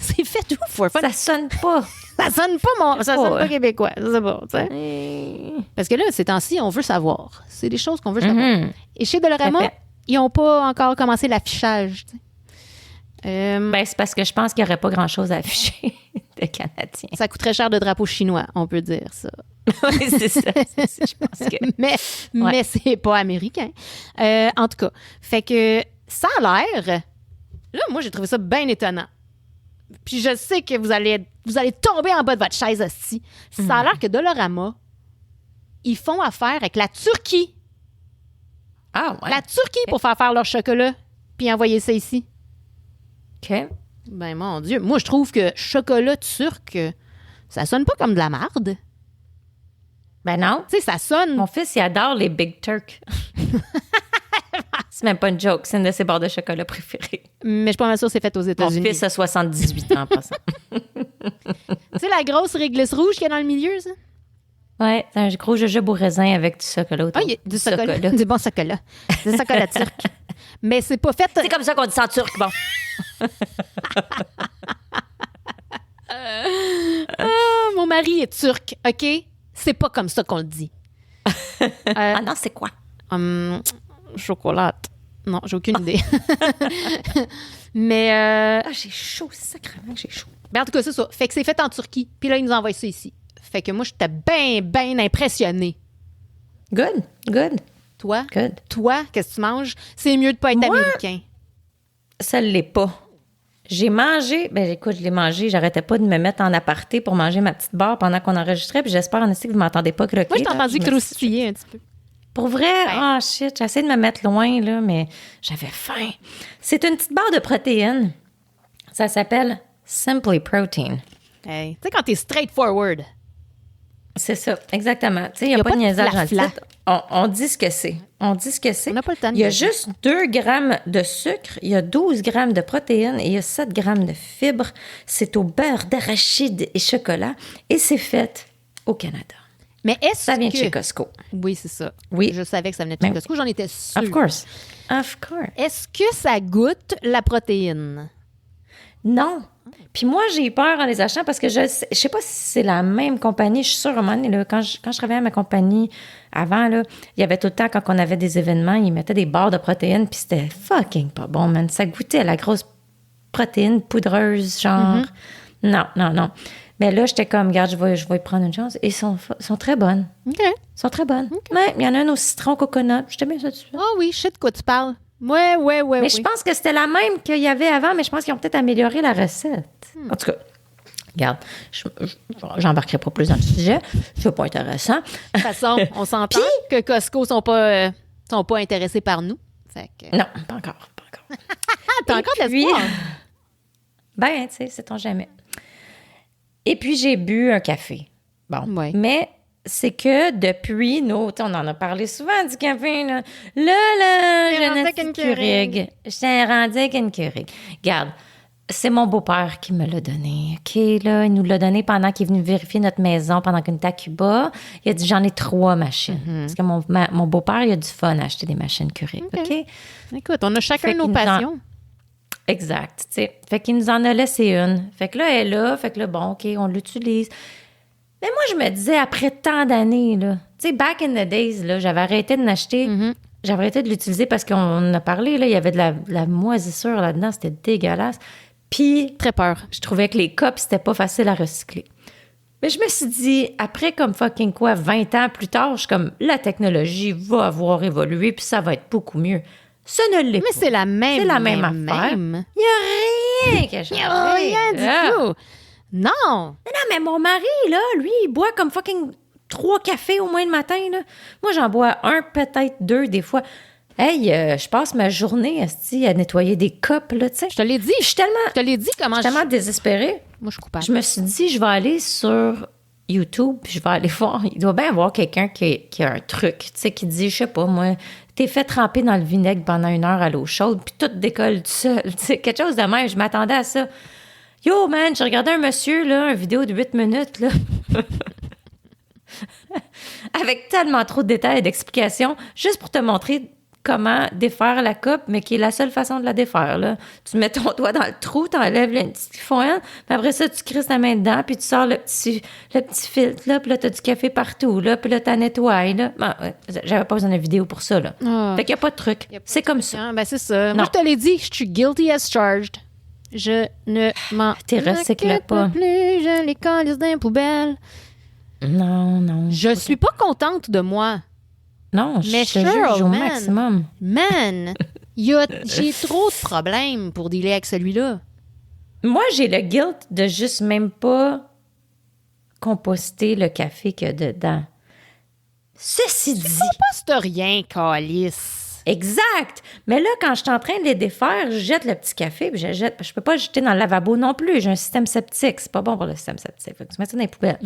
c'est fait où for fun? Ça sonne pas. Ça sonne pas ça sonne pas québécois. Je sais pas, tu sais. Mm. Parce que là, ces temps-ci, on veut savoir. C'est des choses qu'on veut savoir. Et chez Dolorama, Tout à fait. ils n'ont pas encore commencé l'affichage. Tu sais. Ben, c'est parce que je pense qu'il n'y aurait pas grand-chose à afficher de Canadiens. Ça coûterait cher de drapeau chinois, on peut dire ça. Oui, c'est ça. Je pense que... mais c'est pas américain. En tout cas, fait que ça a l'air... Là, moi, j'ai trouvé ça bien étonnant. Puis je sais que vous allez tomber en bas de votre chaise hostie. Ça a l'air que Dollarama, ils font affaire avec la Turquie. Ah, ouais. La Turquie pour faire leur chocolat puis envoyer ça ici. OK. Ben, mon Dieu. Moi, je trouve que chocolat turc, ça sonne pas comme de la marde. Ben non. Tu sais, ça sonne... Mon fils, il adore les Big Turk. C'est même pas une joke. C'est une de ses barres de chocolat préférées. Mais je suis pas mal sûre que c'est fait aux Mon États-Unis. fils a 78 ans en passant. Tu sais, la grosse réglisse rouge qu'il y a dans le milieu, ça? Ouais, c'est un gros jujube au raisin avec du chocolat autour. Ah, il y a du chocolat. Du bon chocolat. Du chocolat turc. Mais c'est pas fait... C'est comme ça qu'on dit ça en turc, bon. Mon mari est turc, OK? C'est pas comme ça qu'on le dit. Ah non, c'est quoi? Chocolat. Non, j'ai aucune idée. Mais... Ah, j'ai chaud, sacrément, j'ai chaud. Ben, en tout cas, c'est ça. Fait que c'est fait en Turquie. Puis là, ils nous envoient ça ici. Fait que moi, j'étais bien impressionnée. Good, good, Toi, good. Qu'est-ce que tu manges? C'est mieux de pas être Moi? américain. Ça l'est pas. J'ai mangé, ben écoute, je l'ai mangé, j'arrêtais pas de me mettre en aparté pour manger ma petite barre pendant qu'on enregistrait, puis j'espère en effet que vous m'entendez pas croquer. Moi, je t'ai là. entendu me croustiller un petit peu. Pour vrai? Ah, shit, j'essaie de me mettre loin, là, mais j'avais faim. C'est une petite barre de protéines. Ça s'appelle Simply Protein. Hey. Tu sais, quand t'es straightforward. C'est ça, exactement. Tu sais, il n'y Y a a pas pas de de niaisage dans le flafla. titre. On dit ce que c'est. On dit ce que c'est. On n'a pas le temps de Il y a niaiser. juste 2 grammes de sucre, il y a 12 grammes de protéines et il y a 7 grammes de fibres. C'est au beurre d'arachide et chocolat et c'est fait au Canada. Mais est-ce Ça vient que... de chez Costco. Oui, c'est ça. Oui. Je savais que ça venait de chez Ben Costco. J'en étais sûre. Of course. Of course. Est-ce que ça goûte la protéine? Non. Puis moi, j'ai peur en les achetant parce que je sais pas si c'est la même compagnie. Je suis sûre, à un moment donné, là, quand je travaillais à ma compagnie avant, là, il y avait tout le temps, quand on avait des événements, ils mettaient des barres de protéines, puis c'était fucking pas bon, man. Ça goûtait à la grosse protéine poudreuse, genre. Non, non, non. Mais là, j'étais comme, regarde, je vais y prendre une chance. Et ils sont très bonnes. OK. Ils sont très bonnes. Ouais, il y en a un au citron coconut. J'étais bien satisfaite. Ah oui, je sais de quoi tu parles. Ouais. Mais je pense que c'était la même qu'il y avait avant, mais je pense qu'ils ont peut-être amélioré la recette. En tout cas, regarde, j'embarquerai pas plus dans le sujet. C'est pas intéressant. De toute façon, on s'entend que Costco sont pas intéressés par nous. Fait que... Non, pas encore. Ah, t'as Et encore de puis, l'espoir. Ben, tu sais, sait-on jamais. Et puis, j'ai bu un café. Bon. Ouais. Mais c'est que depuis on en a parlé souvent du café, là. Là, T'es rendu je avec ne une suis Keurig. J'étais rendue avec une Keurig. Regarde, c'est mon beau-père qui me l'a donné, OK? Là, il nous l'a donné pendant qu'il est venu vérifier notre maison, pendant qu'on était à Cuba. Il a dit, j'en ai 3 machines. Parce que mon beau-père, il a du fun à acheter des machines Keurig, OK? Écoute, on a chacun Fait nos qu'il nous en- passions. Exact, tu sais. Fait qu'il nous en a laissé une. Fait que là, elle est là. Fait que là, bon, OK, on l'utilise. Mais moi, je me disais, après tant d'années, là, tu sais, back in the days, là, j'avais arrêté de l'acheter. J'avais arrêté de l'utiliser parce qu'on en a parlé, là, il y avait de la moisissure là-dedans. C'était dégueulasse. Puis, Très peur. je trouvais que les cups, c'était pas facile à recycler. Mais je me suis dit, après comme fucking quoi, 20 ans plus tard, je suis comme, la technologie va avoir évolué, puis ça va être beaucoup mieux. Ce ne l'est Mais pas. c'est la même. C'est la même affaire. même. Il n'y a rien qui a changé. Rien du Ah. tout. Non. Mais non, mais mon mari, là, lui, il boit comme fucking 3 cafés au moins le matin, là. Moi, j'en bois 1, peut-être 2 des fois. Hey, je passe ma journée esti, à nettoyer des cups, là, tu sais. Je te l'ai dit. Je suis tellement, Je te l'ai dit comment je suis tellement désespérée. Moi, je suis coupable. Je me suis dit, je vais aller sur YouTube, puis je vais aller voir. Il doit bien y avoir quelqu'un qui a un truc, tu sais, qui dit, je sais pas, moi, t'es fait tremper dans le vinaigre pendant 1 heure à l'eau chaude, puis tout décolle tout seul. Tu sais, quelque chose de même. Je m'attendais à ça. Yo, man, j'ai regardé un monsieur, là, une vidéo de 8 minutes, là. Avec tellement trop de détails et d'explications, juste pour te montrer comment défaire la coupe, mais qui est la seule façon de la défaire, là. Tu mets ton doigt dans le trou, t'enlèves le petit foin, puis après ça, tu crisses ta main dedans, puis tu sors le petit filtre, là, puis là, t'as du café partout, là, puis là, t'as nettoies, là. Bon, j'avais pas besoin de vidéo pour ça, là. Fait qu'il y a pas de truc. C'est comme ça. Hein? Ben, c'est ça. Non. Moi, je te l'ai dit, je suis guilty as charged. Je ne m'en T'es recycle pas. plus, je les calisse dans les poubelles. Non. Je suis pas contente de moi. Non, Mais je te juge au man. maximum. Man, j'ai trop de problèmes pour dealer avec celui-là. Moi, j'ai le guilt de juste même pas composter le café qu'il y a dedans. Ceci dit... Composte rien, calice. Exact! Mais là, quand je suis en train de les défaire, je jette le petit café, puis je peux pas le jeter dans le lavabo non plus. J'ai un système septique. C'est pas bon pour le système septique. Fait que tu mets ça dans les poubelles.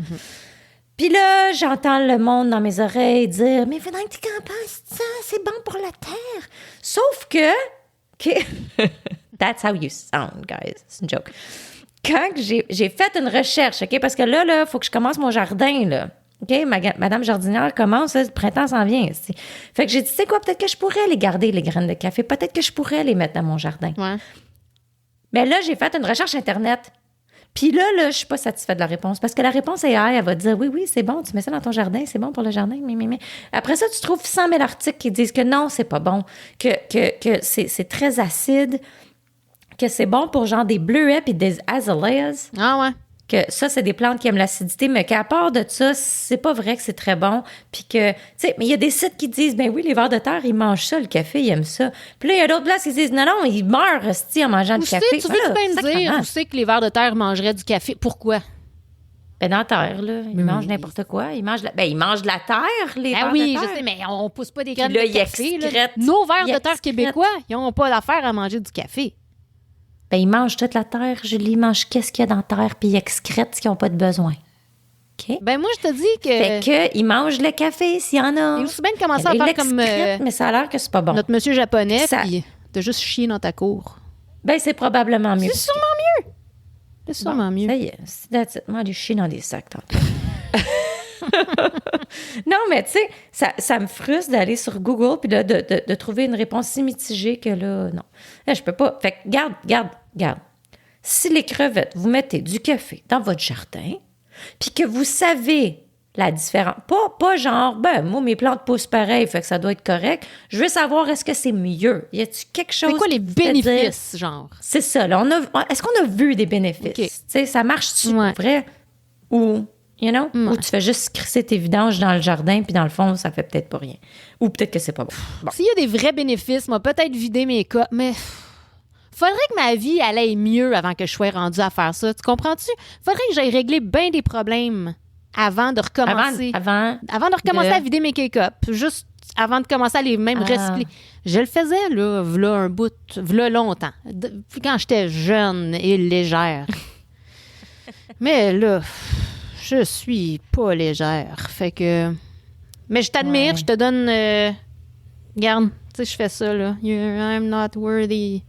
Puis là, j'entends le monde dans mes oreilles dire « Mais faudrait que tu compostes ça, c'est bon pour la terre. » Sauf que... That's how you sound, guys. C'est une joke. Quand j'ai fait une recherche, OK? Parce que là, il faut que je commence mon jardin, là. OK? Madame jardinière commence, là, le printemps s'en vient. Fait que j'ai dit, tu sais quoi, peut-être que je pourrais les garder, les graines de café. Peut-être que je pourrais les mettre dans mon jardin. Ouais. Mais là, j'ai fait une recherche Internet. Puis là, je suis pas satisfaite de la réponse. Parce que la réponse AI, elle va te dire, oui, c'est bon, tu mets ça dans ton jardin, c'est bon pour le jardin. Mais. Après ça, tu trouves 100 000 articles qui disent que non, c'est pas bon, que c'est très acide, que c'est bon pour genre des bleuets puis des azaleas. Ah ouais. Que ça, c'est des plantes qui aiment l'acidité, mais qu'à part de ça, c'est pas vrai que c'est très bon. Puis que, tu sais, mais il y a des sites qui disent, ben oui, les vers de terre, ils mangent ça, le café, ils aiment ça. Puis là, il y a d'autres places qui disent, non, ils meurent, hostie, en mangeant du café. Tu veux bien me dire, où c'est que les vers de terre mangeraient du café? Pourquoi? Ben dans la terre, là. Ils mangent n'importe quoi. Ils mangent ils mangent de la terre, les vers de terre. Oui, je sais, mais on pousse pas des graines là, de café. Là. Nos vers de terre québécois, ils n'ont pas l'affaire à manger du café. Ben, ils mangent toute la terre, Julie. Ils mangent qu'est-ce qu'il y a dans la terre, puis ils excrètent ce qu'ils n'ont pas de besoin. OK? Ben, moi, je te dis que... Fait qu'ils mangent le café, s'il y en a. Il aussi bien de commencer à faire comme... mais ça a l'air que c'est pas bon. Notre monsieur japonais, puis de juste chier dans ta cour. Ben, c'est probablement mieux. C'est sûrement mieux. C'est sûrement mieux. Ça y est, that's it. Moi, du chier dans des sacs tantôt. Non, mais tu sais, ça me frustre d'aller sur Google puis de trouver une réponse si mitigée que là, non. Là, je peux pas. Fait que, garde. Si les crevettes, vous mettez du café dans votre jardin, puis que vous savez la différence, pas genre, ben, moi, mes plantes poussent pareil, fait que ça doit être correct. Je veux savoir, est-ce que c'est mieux? Y a-tu quelque chose? C'est quoi les bénéfices, genre? C'est ça, là. Est-ce qu'on a vu des bénéfices? Okay. Tu sais, ça marche-tu pour vrai? Ou... You know? Ou tu fais juste crisser tes vidanges dans le jardin, puis dans le fond, ça fait peut-être pas rien. Ou peut-être que c'est pas bon. S'il y a des vrais bénéfices, moi, peut-être vider mes cas, mais faudrait que ma vie allait mieux avant que je sois rendue à faire ça. Tu comprends-tu? Faudrait que j'aille régler bien des problèmes avant de recommencer. Avant de recommencer à vider mes K-cups. Juste avant de commencer à les même recycler. Je le faisais, là, v'là un bout, v'là longtemps. Quand j'étais jeune et légère. Mais là... Je suis pas légère. Fait que. Mais je t'admire, je te donne. Regarde, tu sais, je fais ça, là. I'm not worthy.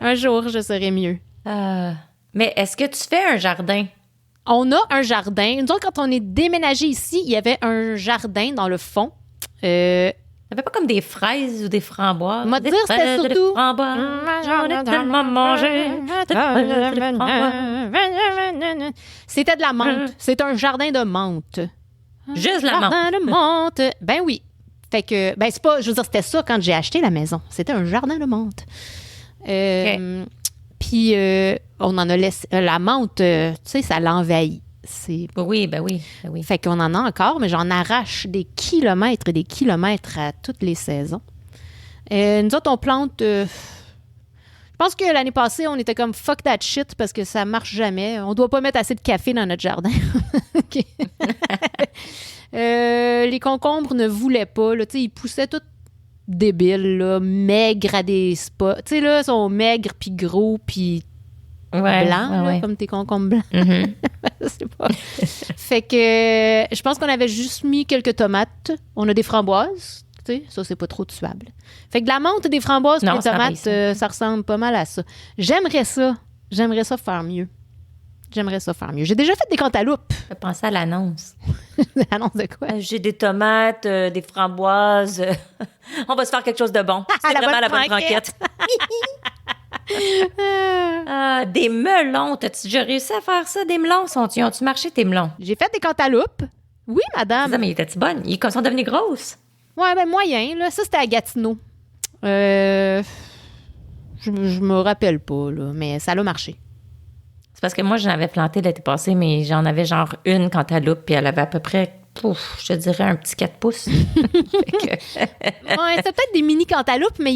Un jour, je serai mieux. Mais est-ce que tu fais un jardin? On a un jardin. Nous autres, quand on est déménagé ici, il y avait un jardin dans le fond. Ça fait pas comme des fraises ou des framboises. Moi, dire, c'était surtout... J'en ai tellement mangé. C'était de la menthe. C'est un jardin de menthe. Juste la menthe. Jardin de menthe. Ben oui. Fait que, ben c'est pas, je veux dire, c'était ça quand j'ai acheté la maison. C'était un jardin de menthe. Puis, on en a laissé... la menthe, tu sais, ça l'envahit. Oui, ben oui. Fait qu'on en a encore, mais j'en arrache des kilomètres et des kilomètres à toutes les saisons. Nous autres, on plante... je pense que l'année passée, on était comme « fuck that shit » parce que ça marche jamais. On doit pas mettre assez de café dans notre jardin. Les concombres ne voulaient pas. Là, ils poussaient tout débiles, là, maigres à des spots. Tu sais, là, ils sont maigres, puis gros, puis... blanc, là, comme tes concombres blancs. Mm-hmm. C'est pas... Fait que je pense qu'on avait juste mis quelques tomates. On a des framboises. Tu sais, ça, c'est pas trop tuable. Fait que de la menthe, des framboises, puis des tomates, ça ressemble pas mal à ça. J'aimerais ça faire mieux. J'aimerais ça faire mieux. J'ai déjà fait des cantaloupes. Je pensais à l'annonce. L'annonce de quoi? J'ai des tomates, des framboises. On va se faire quelque chose de bon. C'est La vraiment bonne la bonne franquette. franquette. Des melons. T'as-tu déjà réussi à faire ça? Des melons? Ont-tu marché, tes melons? J'ai fait des cantaloupes. Oui, madame. Ça, mais étaient-tu bonnes? Ils sont devenus grosses? Ouais, ben moyen, là. Ça, c'était à Gatineau. Je me rappelle pas, là, mais ça a marché. C'est parce que moi, j'en avais planté l'été passé, mais j'en avais genre une cantaloupe, puis elle avait à peu près, je te dirais, un petit 4 pouces. Ouais, c'était peut-être des mini cantaloupes, mais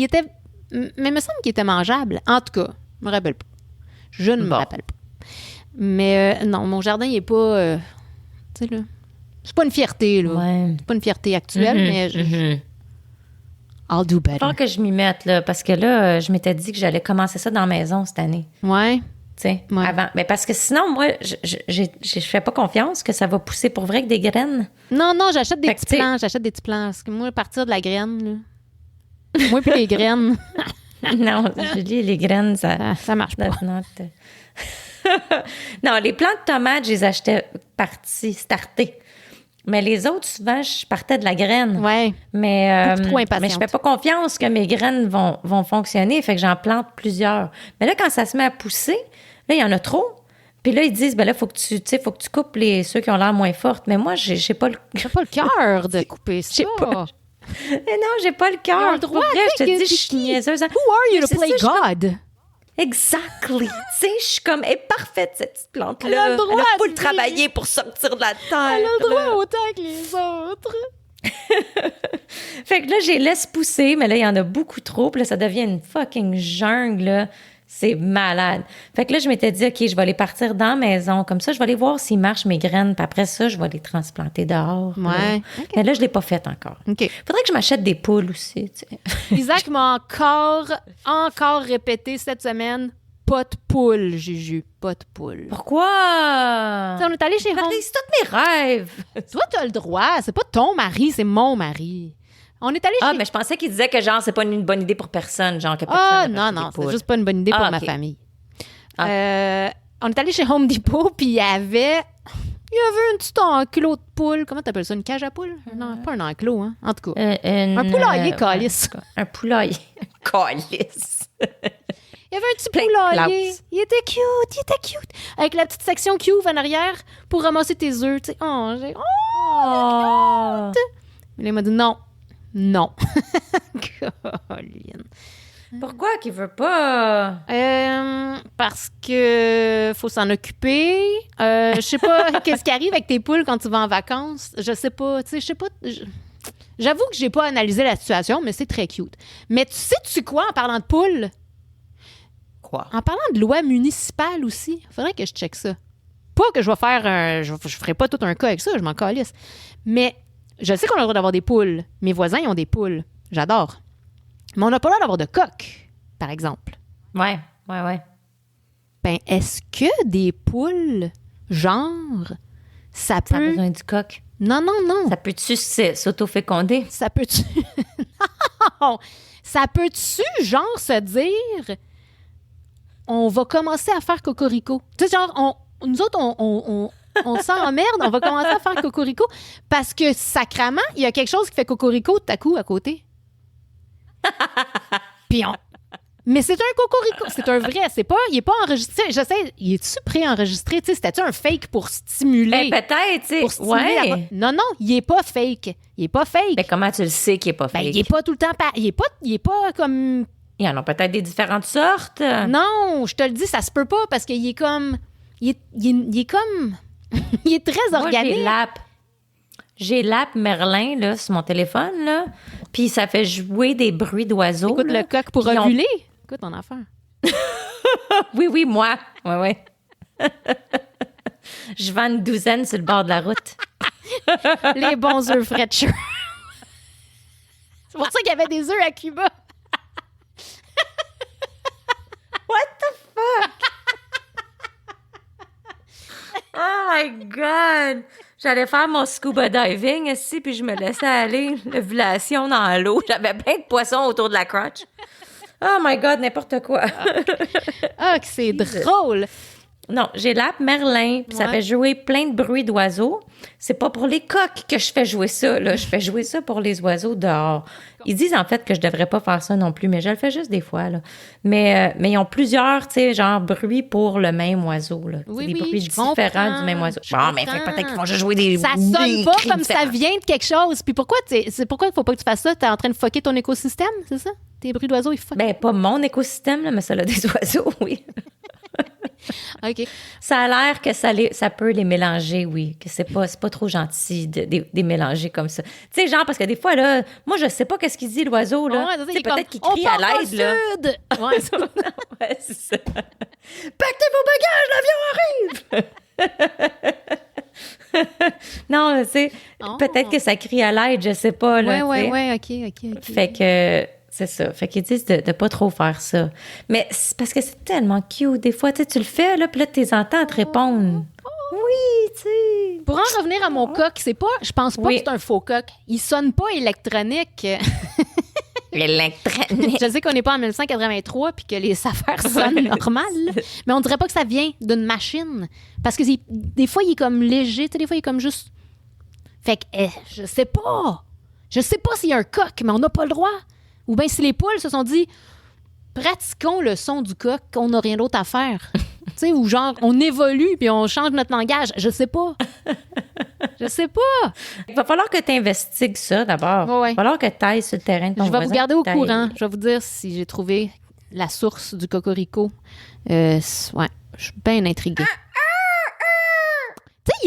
mais il me semble qu'ils étaient mangeables. En tout cas, je me rappelle pas. Je ne me rappelle pas. Mais non, mon jardin, il est pas... tu sais, là... C'est pas une fierté, là. Ouais. C'est pas une fierté actuelle, mais... I'll do better. Il faut que je m'y mette, là, parce que là, je m'étais dit que j'allais commencer ça dans la maison cette année. Ouais. Tu sais, Ouais. avant. Mais parce que sinon, moi, je fais pas confiance que ça va pousser pour vrai avec des graines. Non, j'achète des Fait que, petits plants. J'achète des petits plants. Parce que moi, à partir de la graine, là... Moi, puis les graines, Non, Julie, les graines, ça marche pas. that's not- Non, les plants de tomates, je les achetais partis, startés. Mais les autres, souvent, je partais de la graine. Ouais. Mais, Beaucoup trop impatiente. mais je fais pas confiance que mes graines vont fonctionner, fait que j'en plante plusieurs. Mais là, quand ça se met à pousser, là, il y en a trop. Puis là, ils disent, ben là, faut que tu coupes ceux qui ont l'air moins fortes. Mais moi, j'ai pas le... J'ai pas le cœur de couper ça. J'ai pas- Mais non, j'ai pas le Ils ont cœur. le droit, Pour vrai, je te t'es- dis, je t'es suis qui? niaiseuse. Who are you to C'est play ça, je suis comme- God? Exactly. Tu sais, je suis comme, elle est parfaite, cette petite plante-là. Elle a le droit, Alors, faut le Julie. travailler pour sortir de la terre. Elle a le droit autant que les autres. Fait que là, je les laisse pousser, mais là, il y en a beaucoup trop. Puis là, ça devient une fucking jungle, là. C'est malade. Fait que là, je m'étais dit, OK, je vais les partir dans la maison. Comme ça, je vais aller voir s'ils marchent, mes graines. Puis après ça, je vais les transplanter dehors. Ouais. Là. Mais là, je l'ai pas fait encore. OK. Faudrait que je m'achète des poules aussi, tu sais. Isaac m'a encore répété cette semaine, pas de poule, Juju, pas de poule. Pourquoi? Tu sais, on est allé chez Home... C'est tous mes rêves. Toi, t'as le droit. C'est pas ton mari, c'est mon mari. On est allé chez... Ah, mais je pensais qu'il disait que genre, c'est pas une bonne idée pour personne. Genre, que Ah, personne non, n'achète des c'est poules. juste pas une bonne idée pour Ah, ma ok. famille. Ah. On est allé chez Home Depot, puis il y avait un petit enclos de poule. Comment t'appelles ça? Une cage à poules? Non, pas un enclos, hein? En tout cas. Un poulailler, calice. Un poulailler. Calice. Il y avait un petit Plein de poulailler. classe. Il était cute. Avec la petite section cube en arrière pour ramasser tes œufs. Tu sais, Oh. Mais là, il m'a dit non. Colline. Pourquoi qu'il veut pas? Parce que faut s'en occuper. Je sais pas qu'est-ce qui arrive avec tes poules quand tu vas en vacances. Je sais pas. Tu sais, je sais pas. J'avoue que j'ai pas analysé la situation, mais c'est très cute. Mais tu sais quoi en parlant de poules? Quoi? En parlant de loi municipale aussi, il faudrait que je check ça. Pas que je vais faire je ferai pas tout un cas avec ça, je m'en calisse. Mais je sais qu'on a le droit d'avoir des poules. Mes voisins, ils ont des poules. J'adore. Mais on n'a pas le droit d'avoir de coq, par exemple. Ouais. Ben, est-ce que des poules, genre, ça Ça a peut... besoin du coq. Non. Ça peut-tu s'auto-féconder? Ça peut-tu... Non! Ça peut-tu, genre, se dire... On va commencer à faire cocorico. Tu sais, genre, nous autres, on s'emmerde, on va commencer à faire cocorico parce que, sacrament, il y a quelque chose qui fait cocorico tout à coup à côté. Puis Mais c'est un cocorico, c'est un vrai, il est pas enregistré. J'essaie, il est-tu pré-enregistré? Tu sais, c'était-tu un fake pour stimuler? Peut-être, tu Pour sais. stimuler la- Ouais. Non, il est pas fake. Il est pas fake. Mais comment tu le sais qu'il est pas Ben, fake? il est pas tout le temps... Il est pas comme... Il y en a peut-être des différentes sortes. Non, je te le dis, ça se peut pas parce qu'il est comme... Il est comme... il est très Moi, organique. j'ai l'app Merlin là, sur mon téléphone, là, puis ça fait jouer des bruits d'oiseaux. Écoute, là. le coq pour Puis on- ovuler. Écoute, ton affaire. Oui, moi. Ouais. Je vends une douzaine sur le bord de la route. Les bons œufs Fletcher. C'est pour ça qu'il y avait des œufs à Cuba. What the fuck? Oh my God! J'allais faire mon scuba diving ici, puis je me laissais aller, l'ovulation dans l'eau. J'avais plein de poissons autour de la crotch. Oh my God, n'importe quoi. Ah, que c'est drôle. Non, j'ai l'app Merlin, puis ça Ouais. fait jouer plein de bruits d'oiseaux. C'est pas pour les coqs que je fais jouer ça, là. Je fais jouer ça pour les oiseaux dehors. Ils disent en fait que je devrais pas faire ça non plus, mais je le fais juste des fois, là. Mais ils ont plusieurs, tu sais, genre bruits pour le même oiseau, là. Oui, des oui, bruits je différents comprends, du même oiseau. je Bon, mais comprends. peut-être qu'ils vont juste jouer des Ça sonne des pas cris comme ça différents. vient de quelque chose. Puis pourquoi il faut pas que tu fasses ça? T'es en train de fucker ton écosystème, c'est ça? Tes bruits d'oiseaux, ils fuck. Ben, pas mon écosystème, là, mais celle des oiseaux, oui. OK. Ça a l'air que ça peut les mélanger, oui. Que c'est pas trop gentil de mélanger comme ça. Tu sais, genre, parce que des fois, là, moi, je sais pas qu'est-ce qu'il dit, l'oiseau, là. Ouais, c'est ça, Tu il sais, est comme, peut-être qu'il on crie à part dans le l'aide, là. sud! Ouais, ça. Ouais, c'est ça. Pactez vos bagages, l'avion arrive! Non, tu sais, Oh. peut-être que ça crie à l'aide, je sais pas, là. Ouais, tu sais. OK. Fait que, c'est ça. Fait qu'ils disent de pas trop faire ça. Mais c'est parce que c'est tellement cute. Des fois, tu sais, tu le fais, là, puis là, tes entends te répondent. Oui, tu sais. Pour en revenir à mon coq, je pense pas Oui. que c'est un faux coq. Il sonne pas électronique. L'électronique. Je sais qu'on n'est pas en 1983 puis que les affaires sonnent normal, là. Mais on dirait pas que ça vient d'une machine. Parce que des fois, il est comme léger, tu sais, des fois, il est comme juste... Fait que, je sais pas. Je sais pas s'il y a un coq, mais on n'a pas le droit. Ou bien si les poules se sont dit, pratiquons le son du coq, on n'a rien d'autre à faire. Tu sais, ou genre, on évolue puis on change notre langage. Je sais pas. Je sais pas. Il va falloir que tu investigues ça d'abord. Ouais, ouais. Il va falloir que tu ailles sur le terrain de ton Je vais vous voisin, garder au t'ailles- courant. Je vais vous dire si j'ai trouvé la source du cocorico. Ouais, je suis bien intriguée. Tu sais,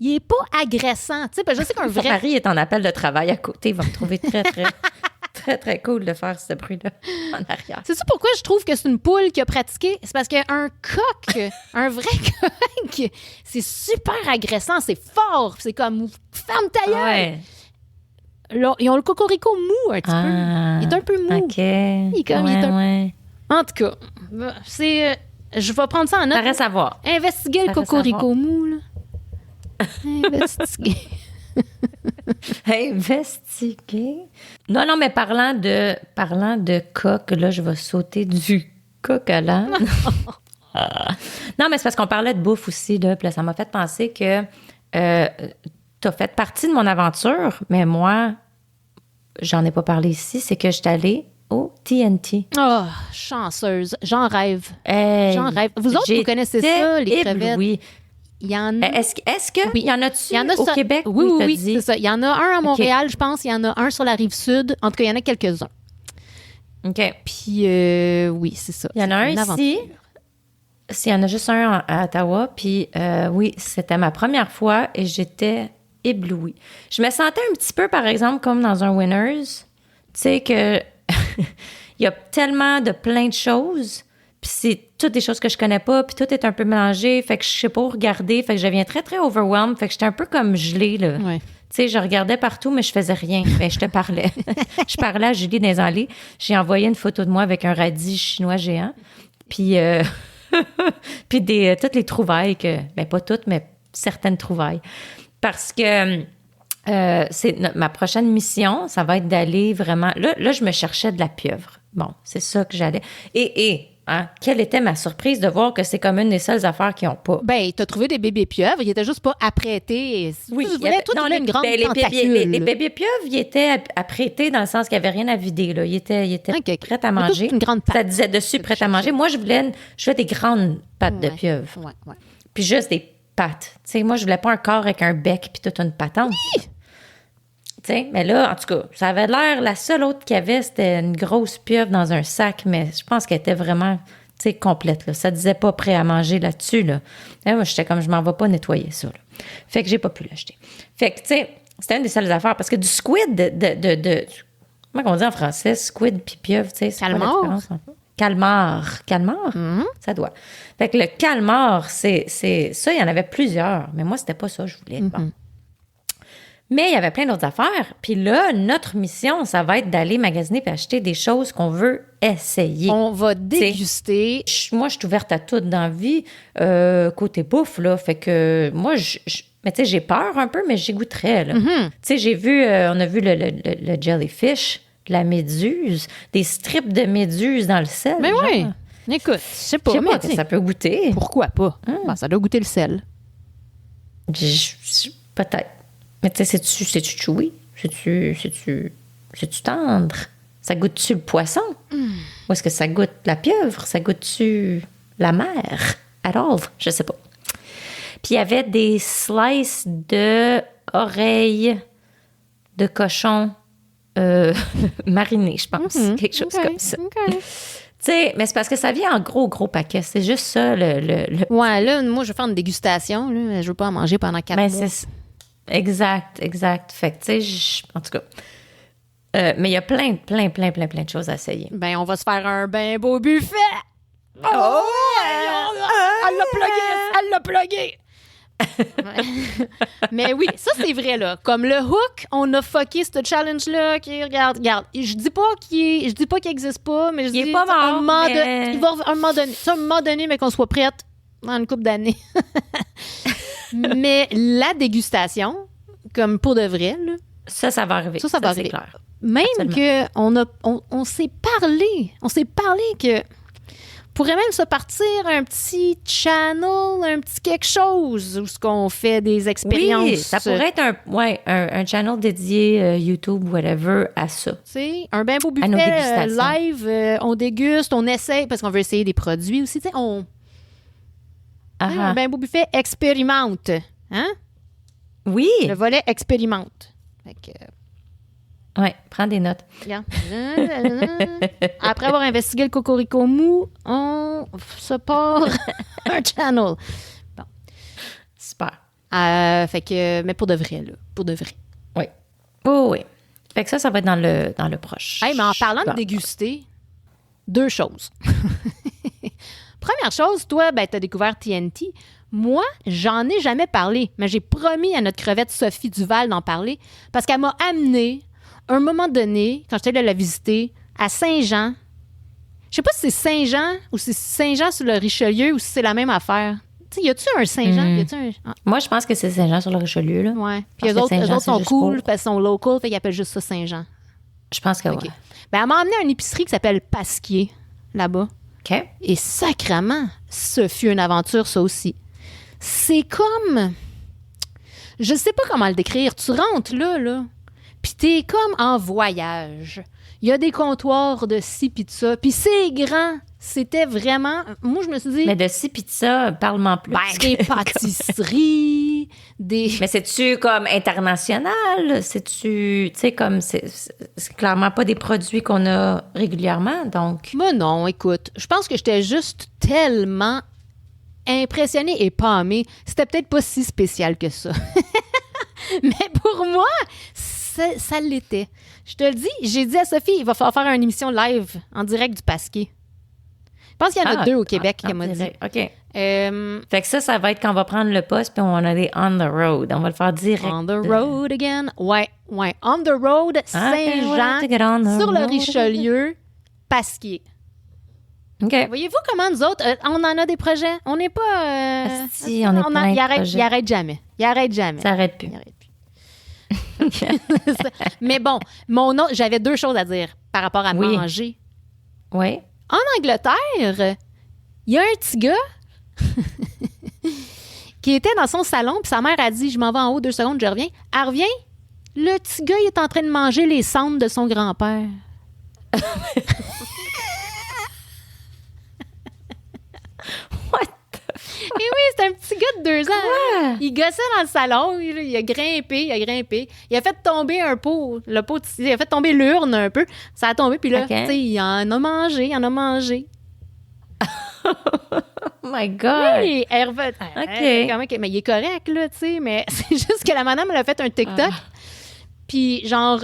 il est pas agressant. Tu sais, parce que je sais qu'un Mon vrai... mari est en appel de travail à côté. Il va me trouver très, très, très, très cool de faire ce bruit-là en arrière. C'est ça pourquoi je trouve que c'est une poule qui a pratiqué? C'est parce qu'un coq, un vrai coq, c'est super agressant, c'est fort. C'est comme, ferme ta gueule. Ouais. Là, ils ont le cocorico mou un petit Ah, peu. Il est un peu mou. OK. Il est comme- il est un- ouais. En tout cas, c'est... je vais prendre ça en note. Ça reste à voir. Investiguer le Ça reste cocorico mou, là. Investiguer. Investiguer. Non, mais parlant de coq, là, je vais sauter du coq à l'âne. Non, mais c'est parce qu'on parlait de bouffe aussi, là. Puis là, ça m'a fait penser que t'as fait partie de mon aventure, mais moi, j'en ai pas parlé ici, c'est que j'étais allée au TNT. Oh, chanceuse. J'en rêve. Hey, J'en rêve. Vous autres, vous connaissez ça, les crevettes? Oui. Il y en a... Est-ce que Oui. il y en a-tu Il y en a au ça- Québec? Oui, oui, t'as oui, dit? c'est ça. Il y en a un à Montréal, je pense. Il y en a un sur la rive sud. En tout cas, il y en a quelques-uns. OK. Puis, oui, c'est ça. Il y en a C'est un une aventure. ici. Il y en a juste un à Ottawa. Puis oui, c'était ma première fois et j'étais éblouie. Je me sentais un petit peu, par exemple, comme dans un Winners. Tu sais que il y a tellement de plein de choses. Puis c'est toutes des choses que je connais pas. Puis tout est un peu mélangé. Fait que je sais pas où regarder. Fait que je deviens très, très overwhelmed. Fait que j'étais un peu comme gelée, là. Ouais. Tu sais, je regardais partout, mais je faisais rien. Mais je te parlais. Je parlais à Julie dans les allées. J'ai envoyé une photo de moi avec un radis chinois géant. Puis, puis toutes les trouvailles que... Ben, pas toutes, mais certaines trouvailles. Parce que ma prochaine mission, ça va être d'aller vraiment... Là, je me cherchais de la pieuvre. Bon, c'est ça que j'allais... Hein, quelle était ma surprise de voir que c'est comme une des seules affaires qu'ils n'ont pas. Ben, t'as trouvé des bébés pieuvres. Ils étaient juste pas apprêtés. Oui, tu voulais, toi, tu voulais une grande les tentacule. les bébés pieuvres, ils étaient apprêtés dans le sens qu'il n'y avait rien à vider. Là. Ils étaient Ok. prêts à Mais toi, manger. c'est une grande Ça patte. disait dessus prêts à manger. Moi, je voulais des grandes pattes de Ouais. pieuvre. Ouais. Puis juste des pattes. Tu sais, moi, je voulais pas un corps avec un bec puis toute une patente. Tu sais, mais là, en tout cas, ça avait l'air... La seule autre qu'il y avait, c'était une grosse pieuvre dans un sac, mais je pense qu'elle était vraiment... Tu sais, complète, là. Ça disait pas prêt à manger là-dessus, là. Et moi, j'étais comme, je m'en vais pas nettoyer ça, là. Fait que j'ai pas pu l'acheter. Fait que, tu sais, c'était une des seules affaires. Parce que du squid comment on dit en français? Squid puis pieuvre, tu sais. c'est quoi la Calmar. différence entre- Calmar. Calmar? Ça doit. Fait que le calmar, c'est ça, il y en avait plusieurs. Mais moi, c'était pas ça que je voulais. Bon. Mais il y avait plein d'autres affaires. Puis là, notre mission, ça va être d'aller magasiner et acheter des choses qu'on veut essayer. On va déguster. Moi, je suis ouverte à tout dans la vie, côté bouffe, là. Fait que moi, mais tu sais, j'ai peur un peu, mais j'y goûterais, là. Tu sais, on a vu le jellyfish, la méduse, des strips de méduse dans le sel. Mais genre. oui. Écoute, je sais pas. Je sais mais pas que tu sais, ça peut goûter. pourquoi pas? Ben, ça doit goûter le sel. Peut-être. Mais tu sais, c'est-tu chewy? C'est-tu tendre? Ça goûte-tu le poisson? Ou est-ce que ça goûte la pieuvre? Ça goûte-tu la mer? At all? Je sais pas. Puis il y avait des slices de oreilles de cochon marinées, je pense. Quelque chose comme ça. OK. Tu sais, mais c'est parce que ça vient en gros paquet. C'est juste ça, le... Ouais, là, moi, je vais faire une dégustation. Là. Je veux pas en manger pendant 4 Ben, mois. c'est... Exact. Fait que, tu sais, en tout cas... mais il y a plein de choses à essayer. Ben, on va se faire un ben beau buffet! Oh! Elle l'a plugué! Ouais. Mais oui, ça, c'est vrai, là. Comme le hook, on a fucké ce challenge-là. Okay, regarde. Je dis pas qu'il existe pas, mais je dis... Il est pas mort, il va à un moment donné. Ça, à un moment donné, mais qu'on soit prête dans une couple d'années. Mais la dégustation, comme pour de vrai, là, Ça va arriver. Ça va arriver. C'est clair. même Absolument. que on s'est parlé que pourrait même se partir un petit channel, un petit quelque chose où ce qu'on fait des expériences. Oui, ça pourrait être un channel dédié YouTube, whatever, à ça. Tu sais, un bien beau À nos buffet dégustations. live, on déguste, on essaye, parce qu'on veut essayer des produits aussi. Tu sais, un bien beau buffet expérimente. Hein? Oui. Le volet expérimente. Fait que, Ouais, prends des notes. regarde. Après avoir investigué le cocorico mou, on se part un channel. Super. Fait que, mais pour de vrai, là. Pour de vrai. Oui. Oh, oui. Fait que ça va être dans le proche. Hey, mais en parlant de Bon. déguster, 2 choses. Première chose, toi, ben, tu as découvert TNT. Moi, j'en ai jamais parlé, mais j'ai promis à notre crevette Sophie Duval d'en parler parce qu'elle m'a amené, à un moment donné, quand j'étais allée la visiter, à Saint-Jean. Je sais pas si c'est Saint-Jean ou si c'est Saint-Jean sur le Richelieu ou si c'est la même affaire. Tu sais, y a-tu un Saint-Jean? Y a-tu un... Ah, Moi, je pense que c'est Saint-Jean-sur-le-Richelieu, là. ouais. Puis Parce eux que autres, Saint-Jean, c'est sont juste cool pour- parce qu'ils sont local, fait qu'ils appellent juste ça Saint-Jean. Je pense que OK. oui. Ben, elle m'a emmené à une épicerie qui s'appelle Pasquier, là-bas. OK. Et sacrement, ce fut une aventure, ça aussi. C'est comme... Je sais pas comment le décrire. Tu rentres là, puis t'es comme en voyage. Il y a des comptoirs de ci pis de ça, puis c'est grand. C'était vraiment... Moi, je me suis dit... Mais de ci pis de ça, parle-moi plus. ben, des pâtisseries, des... Mais c'est-tu comme international? C'est-tu, tu sais, comme c'est clairement pas des produits qu'on a régulièrement, donc. Mais non, écoute, je pense que j'étais juste tellement impressionnée et pâmée. C'était peut-être pas si spécial que ça. Mais pour moi, ça l'était. Je te le dis, j'ai dit à Sophie, il va falloir faire une émission live en direct du Pasquier. Je pense qu'il y en a 2 au Québec, qu'elle m'a dit. OK. Euh, Fait que ça va être quand on va prendre le poste puis on va aller on the road. On va le faire direct. on the road again. Ouais. On the road, Saint-Jean, to get on the sur le road. Richelieu, Pasquier. OK. Voyez-vous comment nous autres, on en a des projets? On n'est pas... Asti, on est plein de projets. Il arrête jamais. Il arrête jamais. Ça arrête plus. Il arrête plus. Mais bon, j'avais 2 choses à dire par rapport à Oui. manger. Oui. En Angleterre, il y a un petit gars qui était dans son salon, puis sa mère a dit « Je m'en vais en haut 2 secondes, je reviens. » Elle revient, le petit gars il est en train de manger les cendres de son grand-père. What? Et oui, c'est un petit gars de 2 ans. Il gossait dans le salon, il a grimpé. Il a fait tomber un pot, il a fait tomber l'urne un peu. Ça a tombé, puis là, OK. tu sais, il en a mangé. Oh my God. Oui, elle revient. OK. Mais il est correct, là, tu sais, mais c'est juste que la madame, elle a fait un TikTok. Puis, genre,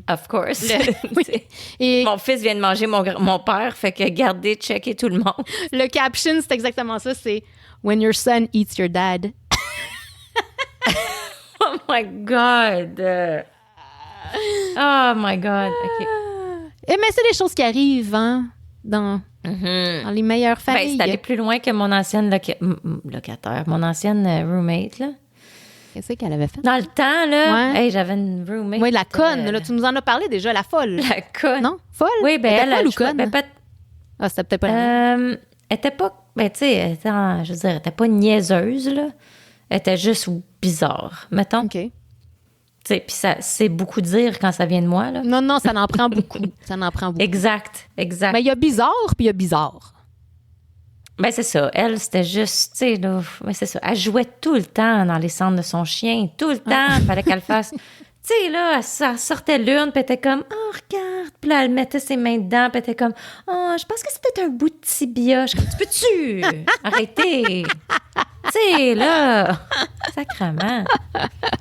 Of course. oui. Et Mon fils vient de manger mon père, fait que gardez, checkez tout le monde. le caption, c'est exactement ça, c'est « When your son eats your dad ». Oh my God. Oh my God. OK. Mais c'est des choses qui arrivent, hein, dans les meilleures Ben, familles. c'est allé plus loin que mon ancienne locataire, mon ancienne roommate, là. Qu'est-ce qu'elle avait fait? Dans le temps, là, Ouais. hey, j'avais une roommate. Oui, la conne, là, tu nous en as parlé déjà, la folle. La conne. Non? Folle? Oui, ben était elle, folle ou je crois- conne? ben, Ah, c'était peut-être pas la même. Elle était pas... Ben, tu sais, je veux dire, elle était pas niaiseuse, là. Elle était juste bizarre, mettons. OK. Tu sais, puis ça, c'est beaucoup dire quand ça vient de moi, là. Non, non, ça n'en prend beaucoup. Ça n'en prend beaucoup. Exact. Mais il y a bizarre, puis il y a bizarre. Ben, c'est ça. Elle, c'était juste, tu sais, là, ben, c'est ça. Elle jouait tout le temps dans les cendres de son chien. Tout le temps, il fallait qu'elle fasse... Tu sais, là, ça sortait l'urne, puis elle était comme, oh, regarde. Puis là, elle mettait ses mains dedans, puis elle était comme, oh, je pense que c'est peut-être un bout de tibia. Je suis comme, tu peux-tu arrêter? Tu sais, là, sacrement.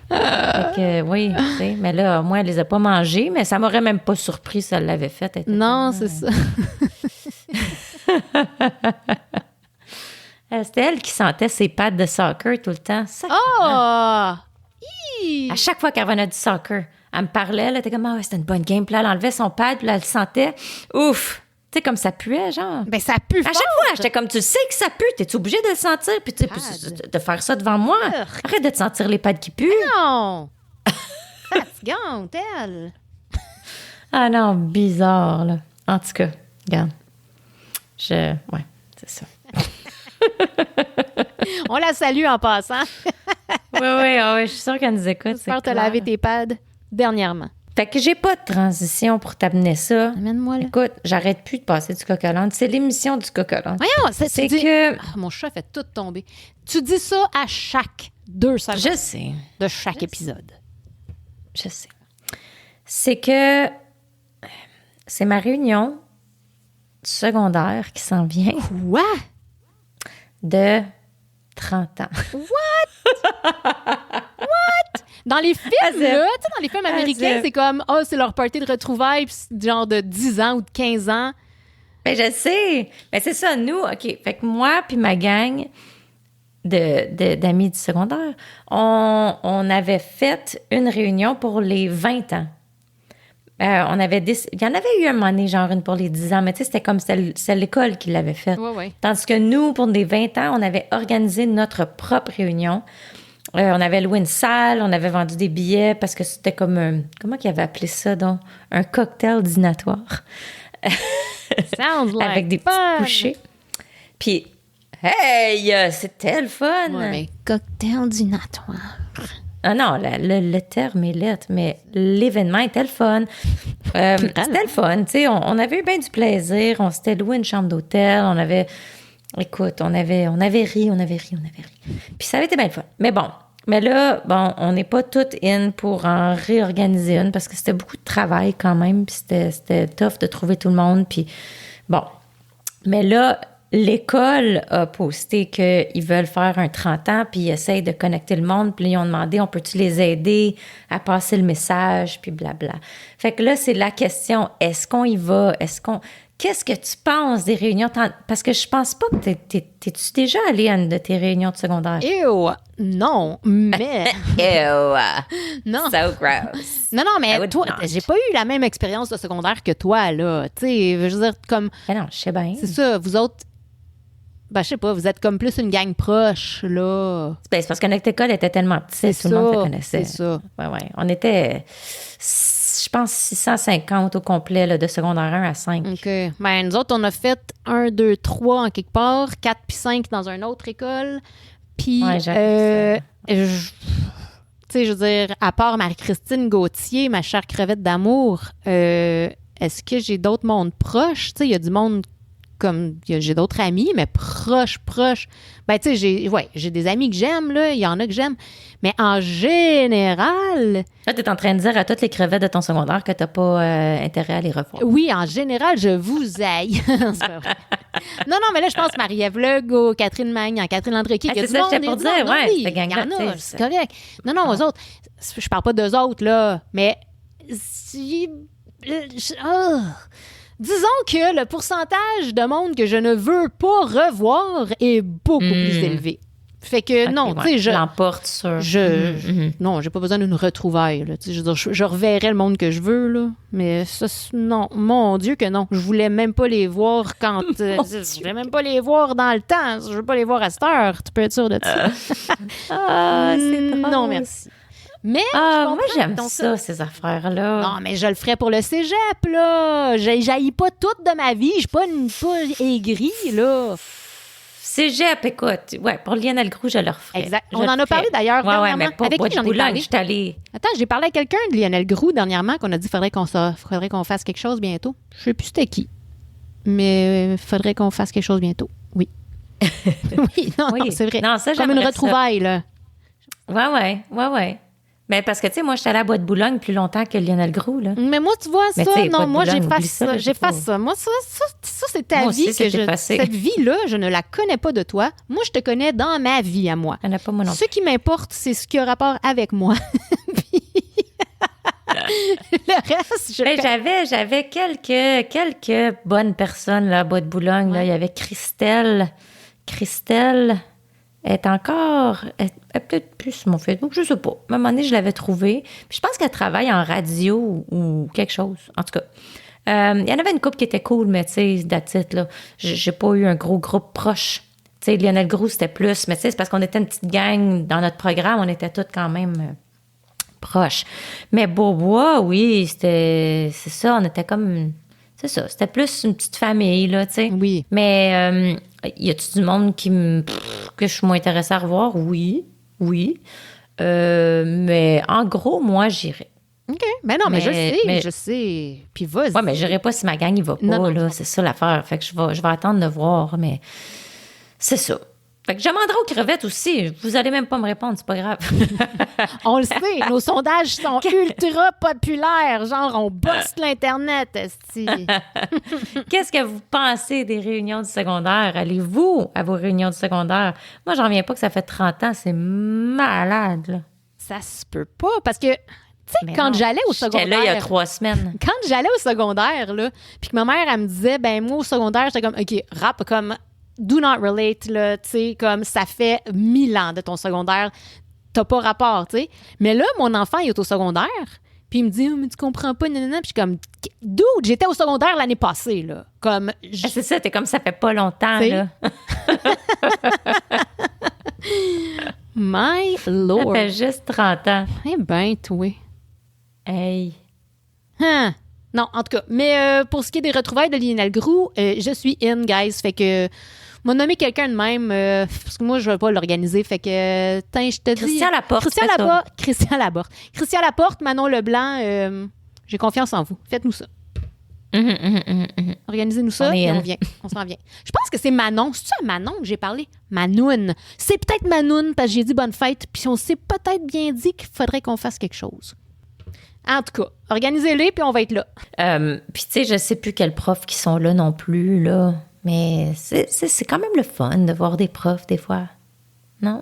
Fait que, oui, tu sais, mais là, moi, elle les a pas mangés, mais ça m'aurait même pas surpris si elle l'avait fait. Elle était Non, tellement- c'est ça. C'était elle qui sentait ses pattes de soccer tout le temps. Sacrement. Oh! À chaque fois qu'elle revenait du soccer, elle me parlait, elle était comme, ah ouais, c'était une bonne game. Puis là, elle enlevait son pad, puis là, elle le sentait. Ouf! Tu sais, comme ça puait, genre. Ben, ça pue À fort. chaque fois, j'étais comme, tu sais que ça pue, t'es-tu obligé de le sentir? Puis tu sais, puis de faire ça devant moi. Urgh. Arrête de te sentir les pads qui puent. Non! Fatigante, elle. Ah non, bizarre, là. En tout cas, regarde. Ouais, c'est ça. On la salue en passant. Oui, je suis sûre qu'elle nous écoute. J'espère te laver tes pads dernièrement. Fait que j'ai pas de transition pour t'amener ça. Amène-moi là. Écoute, j'arrête plus de passer du coq-à-l'âne. C'est l'émission du coq-à-l'âne. Voyons, C'est tu dis- que... Ah, mon chat fait tout tomber. Tu dis ça à chaque 2 secondes Je sais. de chaque épisode. Je sais. C'est que c'est ma réunion secondaire qui s'en vient Quoi? de 30 ans. Dans les films, là, tu sais, dans les films américains, As-if. c'est comme, oh, c'est leur party de retrouvailles, puis c'est genre de 10 ans ou de 15 ans. Ben, je sais. Mais c'est ça, nous, OK. Fait que moi puis ma gang d'amis du secondaire, on avait fait une réunion pour les 20 ans. Il y en avait eu un moment donné, genre une pour les 10 ans, mais tu sais, c'était comme c'est l'école qui l'avait faite. Ouais. Tandis que nous, pour les 20 ans, on avait organisé notre propre réunion. On avait loué une salle, on avait vendu des billets parce que c'était comme comment qu'ils avaient appelé ça, donc? Un cocktail dînatoire. Sounds like Avec des fun. petits couchers. Puis, hey, c'était le fun! Ouais, mais cocktail dînatoire. Ah non, le terme est lettre, mais l'événement était le fun. C'était le fun, tu sais, on avait eu bien du plaisir, on s'était loué une chambre d'hôtel, on avait ri. Puis ça avait été bien le fun. Mais bon, on n'est pas toutes in pour en réorganiser une parce que c'était beaucoup de travail quand même, puis c'était tough de trouver tout le monde, puis bon. Mais là, l'école a posté qu'ils veulent faire un 30 ans, puis ils essayent de connecter le monde, puis ils ont demandé, on peut-tu les aider à passer le message, puis blabla. Fait que là, c'est la question, est-ce qu'on y va? Qu'est-ce que tu penses des réunions? Parce que je pense pas que t'es-tu déjà allé à une de tes réunions de secondaire? Ew, non, mais... Ew! non. So gross. Non, mais I would toi, not. j'ai pas eu la même expérience de secondaire que toi, là. Tu sais, je veux dire, comme... Mais non, je sais bien. C'est ça, vous autres... Ben, je sais pas, vous êtes comme plus une gang proche, là. Ben, c'est parce que notre école était tellement petite, tout le monde se connaissait. C'est ça. Ouais. On était, je pense, 650 au complet, là, de secondaire 1 à 5. OK. Ben, nous autres, on a fait 1, 2, 3 en quelque part, 4 puis 5 dans une autre école. Puis, Ouais, j'avoue tu sais, je veux dire, à part Marie-Christine Gauthier, ma chère crevette d'amour, est-ce que j'ai d'autres mondes proches? Tu sais, il y a du monde comme, j'ai d'autres amis, mais proches. Ben, tu sais, j'ai des amis que j'aime, là, il y en a que j'aime. Mais en général, Là, t'es en train de dire à toutes les crevettes de ton secondaire que t'as pas intérêt à les revoir. oui, en général, je vous haïs. C'est pas vrai. Non, mais là, je pense Marie-Ève Legault, Catherine Magnan, Catherine Landrequi. Ah, c'est ça, j'étais pour dire, ouais, oui, cette il y gang-là, en tu sais, a, c'est correct. Non, eux autres, je parle pas d'eux autres, là, mais disons que le pourcentage de monde que je ne veux pas revoir est beaucoup plus élevé. Fait que, non, Ok, tu sais, ouais, je... l'emporte sur... Non, j'ai pas besoin d'une retrouvaille. Là. Tu sais, je veux dire, je reverrai le monde que je veux, là. Mais ça, non, mon Dieu que non. Je voulais même pas les voir quand... je voulais même pas les voir dans le temps. Je veux pas les voir à cette heure. Tu peux être sûr de ça. Ah, c'est drôle. Non, merci. Mais je moi, comprends j'aime ton ça, ces affaires-là. Non, mais je le ferais pour le cégep, là. J'haïs pas tout de ma vie. Je suis pas aigrie, là. Cégep, écoute. Ouais, pour Lionel Groux, je le referais. Exact. Je On le en a parlé ferais. d'ailleurs Ouais, dernièrement. mais pas Avec Bois qui de j'en ai Boulogne, parlé? je suis allée. Attends, j'ai parlé à quelqu'un de Lionel Groux dernièrement qu'on a dit faudrait qu'on fasse quelque chose bientôt. Je sais plus c'était qui. Mais faudrait qu'on fasse quelque chose bientôt. Oui. Oui, non, c'est vrai. Non, ça, comme une j'aimerais retrouvaille, là. Ouais. Mais parce que, tu sais, moi, je suis allée à Bois de Boulogne plus longtemps que Lionel Groux, là. Mais moi, tu vois, Mais ça, tu sais, non, pas de moi, Boulogne, j'efface oublie ça, ça. là, J'efface c'est ça. Moi, ça c'est ta Moi vie aussi, c'est effacé. Cette vie-là, je ne la connais pas de toi. Moi, je te connais dans ma vie à moi. Elle n'a pas moi non plus. Ce qui m'importe, c'est ce qui a rapport avec moi. Puis, le reste, Mais j'avais quelques bonnes personnes, là, à Bois de Boulogne, là. Il y avait Christelle. Christelle est encore... Elle est peut-être plus sur mon Facebook, je sais pas. À un moment donné, je l'avais trouvée. Puis je pense qu'elle travaille en radio ou quelque chose. En tout cas, il y en avait une couple qui était cool, mais tu sais, that's it, là. J'ai pas eu un gros groupe proche. Tu sais, Lionel Groux, c'était plus. Mais tu sais, c'est parce qu'on était une petite gang dans notre programme. On était toutes quand même proches. Mais Beaubois, oui, c'est ça. On était comme... C'est ça. C'était plus une petite famille, là, tu sais. Oui. Mais y a-tu du monde que je suis moins intéressée à revoir? Oui. Mais en gros, moi, j'irais. OK. Ben non, mais je sais. Puis vas-y. Ouais, mais j'irais pas si ma gang, il va pas, Non. là. C'est ça l'affaire. Fait que je vais attendre de voir, mais c'est ça. Fait que je demanderai aux crevettes aussi. Vous allez même pas me répondre, c'est pas grave. On le sait, nos sondages sont ultra populaires. Genre, on bosse l'Internet, esti. Qu'est-ce que vous pensez des réunions du secondaire? Allez-vous à vos réunions du secondaire? Moi, j'en reviens pas que ça fait 30 ans. C'est malade, là. Ça se peut pas, parce que, tu sais, quand j'allais au secondaire... J'étais là il y a 3 semaines. Quand j'allais au secondaire, là, puis que ma mère, elle me disait, ben moi, au secondaire, j'étais comme, OK, rap, comme... Do not relate, là, tu sais, comme ça fait 1000 ans de ton secondaire, t'as pas rapport, tu sais. Mais là, mon enfant, il est au secondaire, puis il me dit, oh, mais tu comprends pas, nanana. Puis je suis comme, dude, j'étais au secondaire l'année passée, là. Comme, c'est ça, t'es comme ça fait pas longtemps, t'sais? là. My Lord. Ça fait juste 30 ans. Eh ben, toi. Hey. Hein. Non, en tout cas. Mais pour ce qui est des retrouvailles de Lionel Groux, je suis in, guys. Fait que m'a nommé quelqu'un de même, parce que moi, je ne veux pas l'organiser. Fait que, je te dis... Christian Laporte. Christian Laporte, Manon Leblanc, j'ai confiance en vous. Faites-nous ça. Organisez-nous ça et on vient. On s'en vient. Je pense que c'est Manon. C'est ça, Manon que j'ai parlé? Manoun. C'est peut-être Manoun, parce que j'ai dit bonne fête, puis on s'est peut-être bien dit qu'il faudrait qu'on fasse quelque chose. En tout cas, organisez-les, puis on va être là. Puis, tu sais, je sais plus quels profs qui sont là non plus, là. Mais c'est quand même le fun de voir des profs, des fois. Non?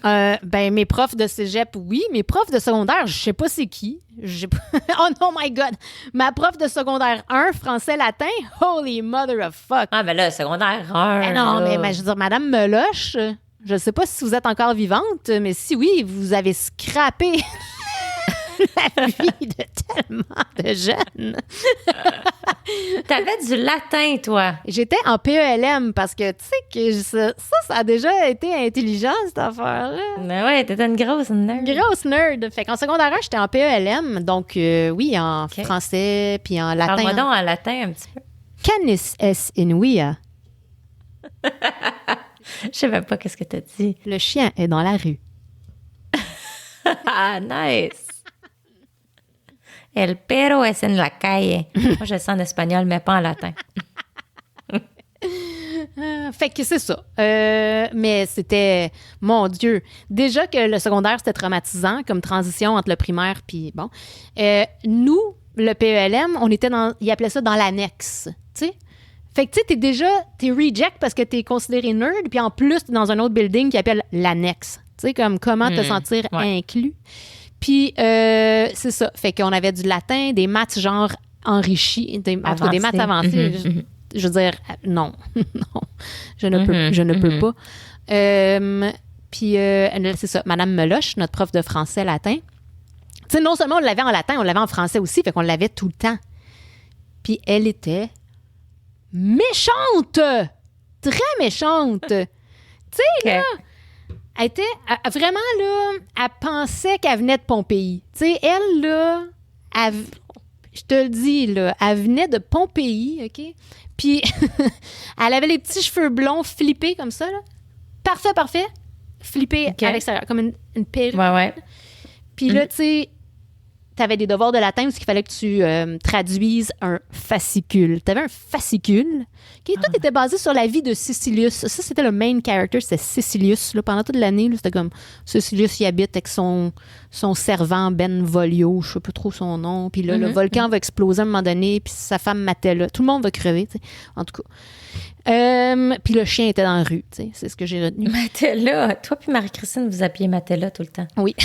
Ben, mes profs de cégep, oui. Mes profs de secondaire, je sais pas c'est qui. Oh non, my God! Ma prof de secondaire 1, français-latin, holy mother of fuck! Ah, ben là, secondaire 1. Ben non, mais je veux dire, Madame Meloche, je sais pas si vous êtes encore vivante, mais si oui, vous avez scrappé la vie de tellement de jeunes. T'avais du latin, toi. J'étais en PELM parce que, tu sais, que ça a déjà été intelligent, cette affaire-là. Ben ouais, t'étais une grosse nerd. Grosse nerd. Fait qu'en secondaire 1, j'étais en PELM, donc oui, en français, puis en latin. Parle-moi donc en latin un petit peu. Canis es inuia. Je sais même pas qu'est-ce que t'as dit. Le chien est dans la rue. Ah, nice. El perro es en la calle. Moi, je le sais en espagnol, mais pas en latin. Fait que c'est ça. Mais c'était... Mon Dieu. Déjà que le secondaire, c'était traumatisant comme transition entre le primaire puis bon. Nous, le PELM, on était dans... Ils appelaient ça dans l'annexe, tu sais. Fait que tu sais, t'es reject parce que t'es considéré nerd, puis en plus, t'es dans un autre building qui appelle l'annexe. Tu sais, comme comment te sentir inclus. Puis, c'est ça. Fait qu'on avait du latin, des maths genre enrichis, en tout cas des maths avancées. Je veux dire, non. Non. Je ne peux pas. Puis, c'est ça. Madame Meloche, notre prof de français latin. Tu sais, non seulement on l'avait en latin, on l'avait en français aussi. Fait qu'on l'avait tout le temps. Puis, elle était méchante! Très méchante! Tu sais, là... vraiment, là, elle pensait qu'elle venait de Pompéi. Tu sais, elle, là, je te le dis, là, elle venait de Pompéi, OK? Puis, elle avait les petits cheveux blonds flippés comme ça, là. Parfait. Flippés à l'extérieur, comme une perruque. Ouais. Puis là, tu sais, t'avais des devoirs de latin parce qu'il fallait que tu traduises un fascicule. T'avais un fascicule qui, tout était basé sur la vie de Cécilius. Ça, c'était le main character, c'était Cécilius. Là, pendant toute l'année, là, c'était comme Cécilius y habite avec son servant Benvolio, je sais pas trop son nom. Puis là, le volcan va exploser à un moment donné, puis sa femme Matella. Tout le monde va crever, tu sais. En tout cas. Puis le chien était dans la rue, tu sais. C'est ce que j'ai retenu. Matella, toi puis Marie-Christine, vous appuyez Matella tout le temps. Oui.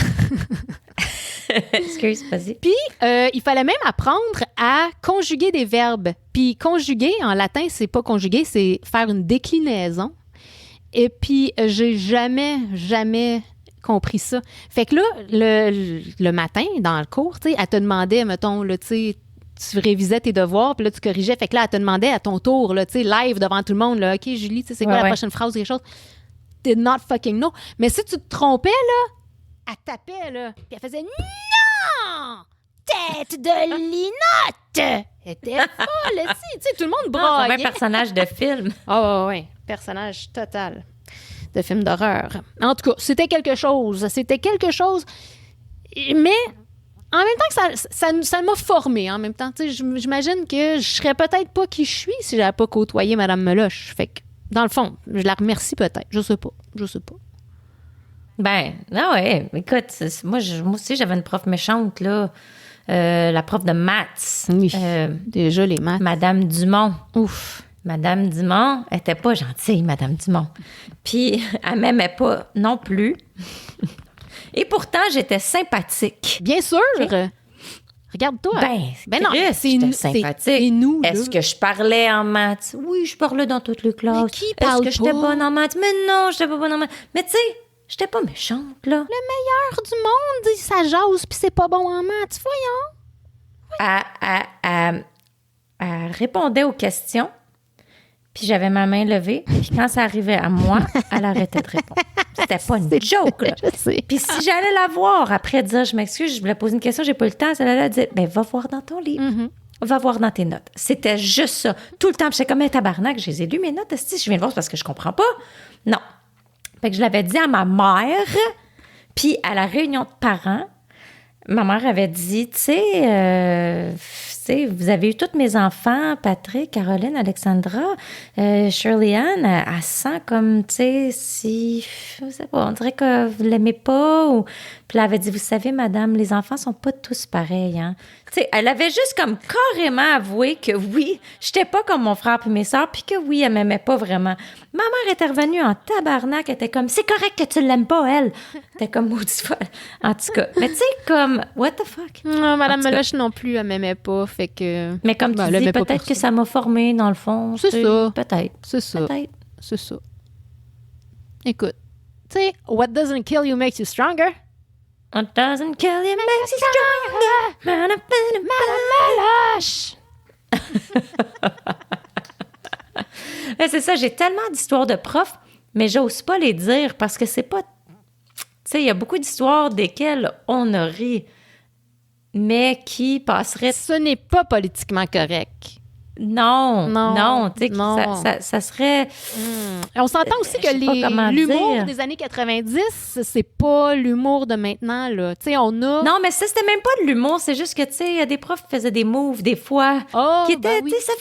Excuse, vas-y. Puis, il fallait même apprendre à conjuguer des verbes. Puis, conjuguer, en latin, c'est pas conjuguer, c'est faire une déclinaison. Et puis, j'ai jamais compris ça. Fait que là, le matin, dans le cours, tu sais, elle te demandait, mettons, là, tu sais, tu révisais tes devoirs, puis là, tu corrigeais. Fait que là, elle te demandait à ton tour, là, tu sais, live devant tout le monde, là, OK, Julie, tu sais, c'est quoi la prochaine phrase ou quelque chose? Did not fucking know. Mais si tu te trompais, là, elle tapait, là, puis elle faisait « Non! Tête de linotte! » Elle était folle, tu sais, tout le monde braillait. C'est un personnage de film. Oui, personnage total de film d'horreur. En tout cas, c'était quelque chose, mais en même temps que ça m'a formée, en même temps. Tu sais, j'imagine que je serais peut-être pas qui je suis si j'avais pas côtoyé Mme Meloche. Fait que, dans le fond, je la remercie peut-être. Je sais pas. Ben, non, ouais. Écoute, moi aussi, j'avais une prof méchante, là. La prof de maths. Oui, déjà les maths. Madame Dumont. Ouf. Madame Dumont était pas gentille, Madame Dumont. Puis, elle m'aimait pas non plus. Et pourtant, j'étais sympathique. Bien sûr. Okay. Regarde-toi. Ben non, j'étais sympathique. C'est nous, là. Est-ce que je parlais en maths? Oui, je parlais dans toutes les classes. Mais qui parle pas? Est-ce que j'étais bonne en maths? Mais non, j'étais pas bonne en maths. Mais tu sais, j'étais pas méchante, là. Le meilleur du monde, ça jase, puis c'est pas bon en maths. Voyons. Elle répondait aux questions, puis j'avais ma main levée. Puis quand ça arrivait à moi, elle arrêtait de répondre. C'était pas une joke, là. Je sais. Puis si j'allais la voir après dire, je m'excuse, je voulais poser une question, j'ai pas eu le temps, elle allait dire, ben va voir dans ton livre. Mm-hmm. Va voir dans tes notes. C'était juste ça. Tout le temps, j'étais comme un tabarnak, je les ai lues, mes notes. Si je viens de voir, c'est parce que je comprends pas. Non. Fait que je l'avais dit à ma mère, puis à la réunion de parents, ma mère avait dit, tu sais, vous avez eu tous mes enfants, Patrick, Caroline, Alexandra, Shirley Ann, elle sent comme, tu sais, si, je sais pas, on dirait que vous l'aimez pas. Ou... Puis elle avait dit, vous savez, madame, les enfants sont pas tous pareils, hein. Tu sais, elle avait juste comme carrément avoué que oui, j'étais pas comme mon frère puis mes sœurs, puis que oui, elle m'aimait pas vraiment. Ma mère était revenue en tabarnak, elle était comme, c'est correct que tu l'aimes pas, elle. T'es comme maudit folle. En tout cas, mais tu sais, comme, what the fuck? Non, Madame Meloche non plus, elle m'aimait pas, fait que... Mais comme tu dis, peut-être que ça m'a formée, dans le fond. C'est ça. Peut-être. C'est ça. Peut-être. C'est ça. Écoute, tu sais, what doesn't kill you makes you stronger. What doesn't kill you makes you stronger. Mais c'est ça, j'ai tellement d'histoires de profs, mais j'ose pas les dire parce que c'est pas... Tu sais, il y a beaucoup d'histoires desquelles on a ri, mais qui passeraient... Ce n'est pas politiquement correct. Non, tu sais, ça serait... On s'entend aussi que l'humour des années 90, c'est pas l'humour de maintenant, là. Tu sais, on a... Non, mais ça, c'était même pas de l'humour, c'est juste que, tu sais, il y a des profs qui faisaient des moves, des fois, qui étaient, tu sais,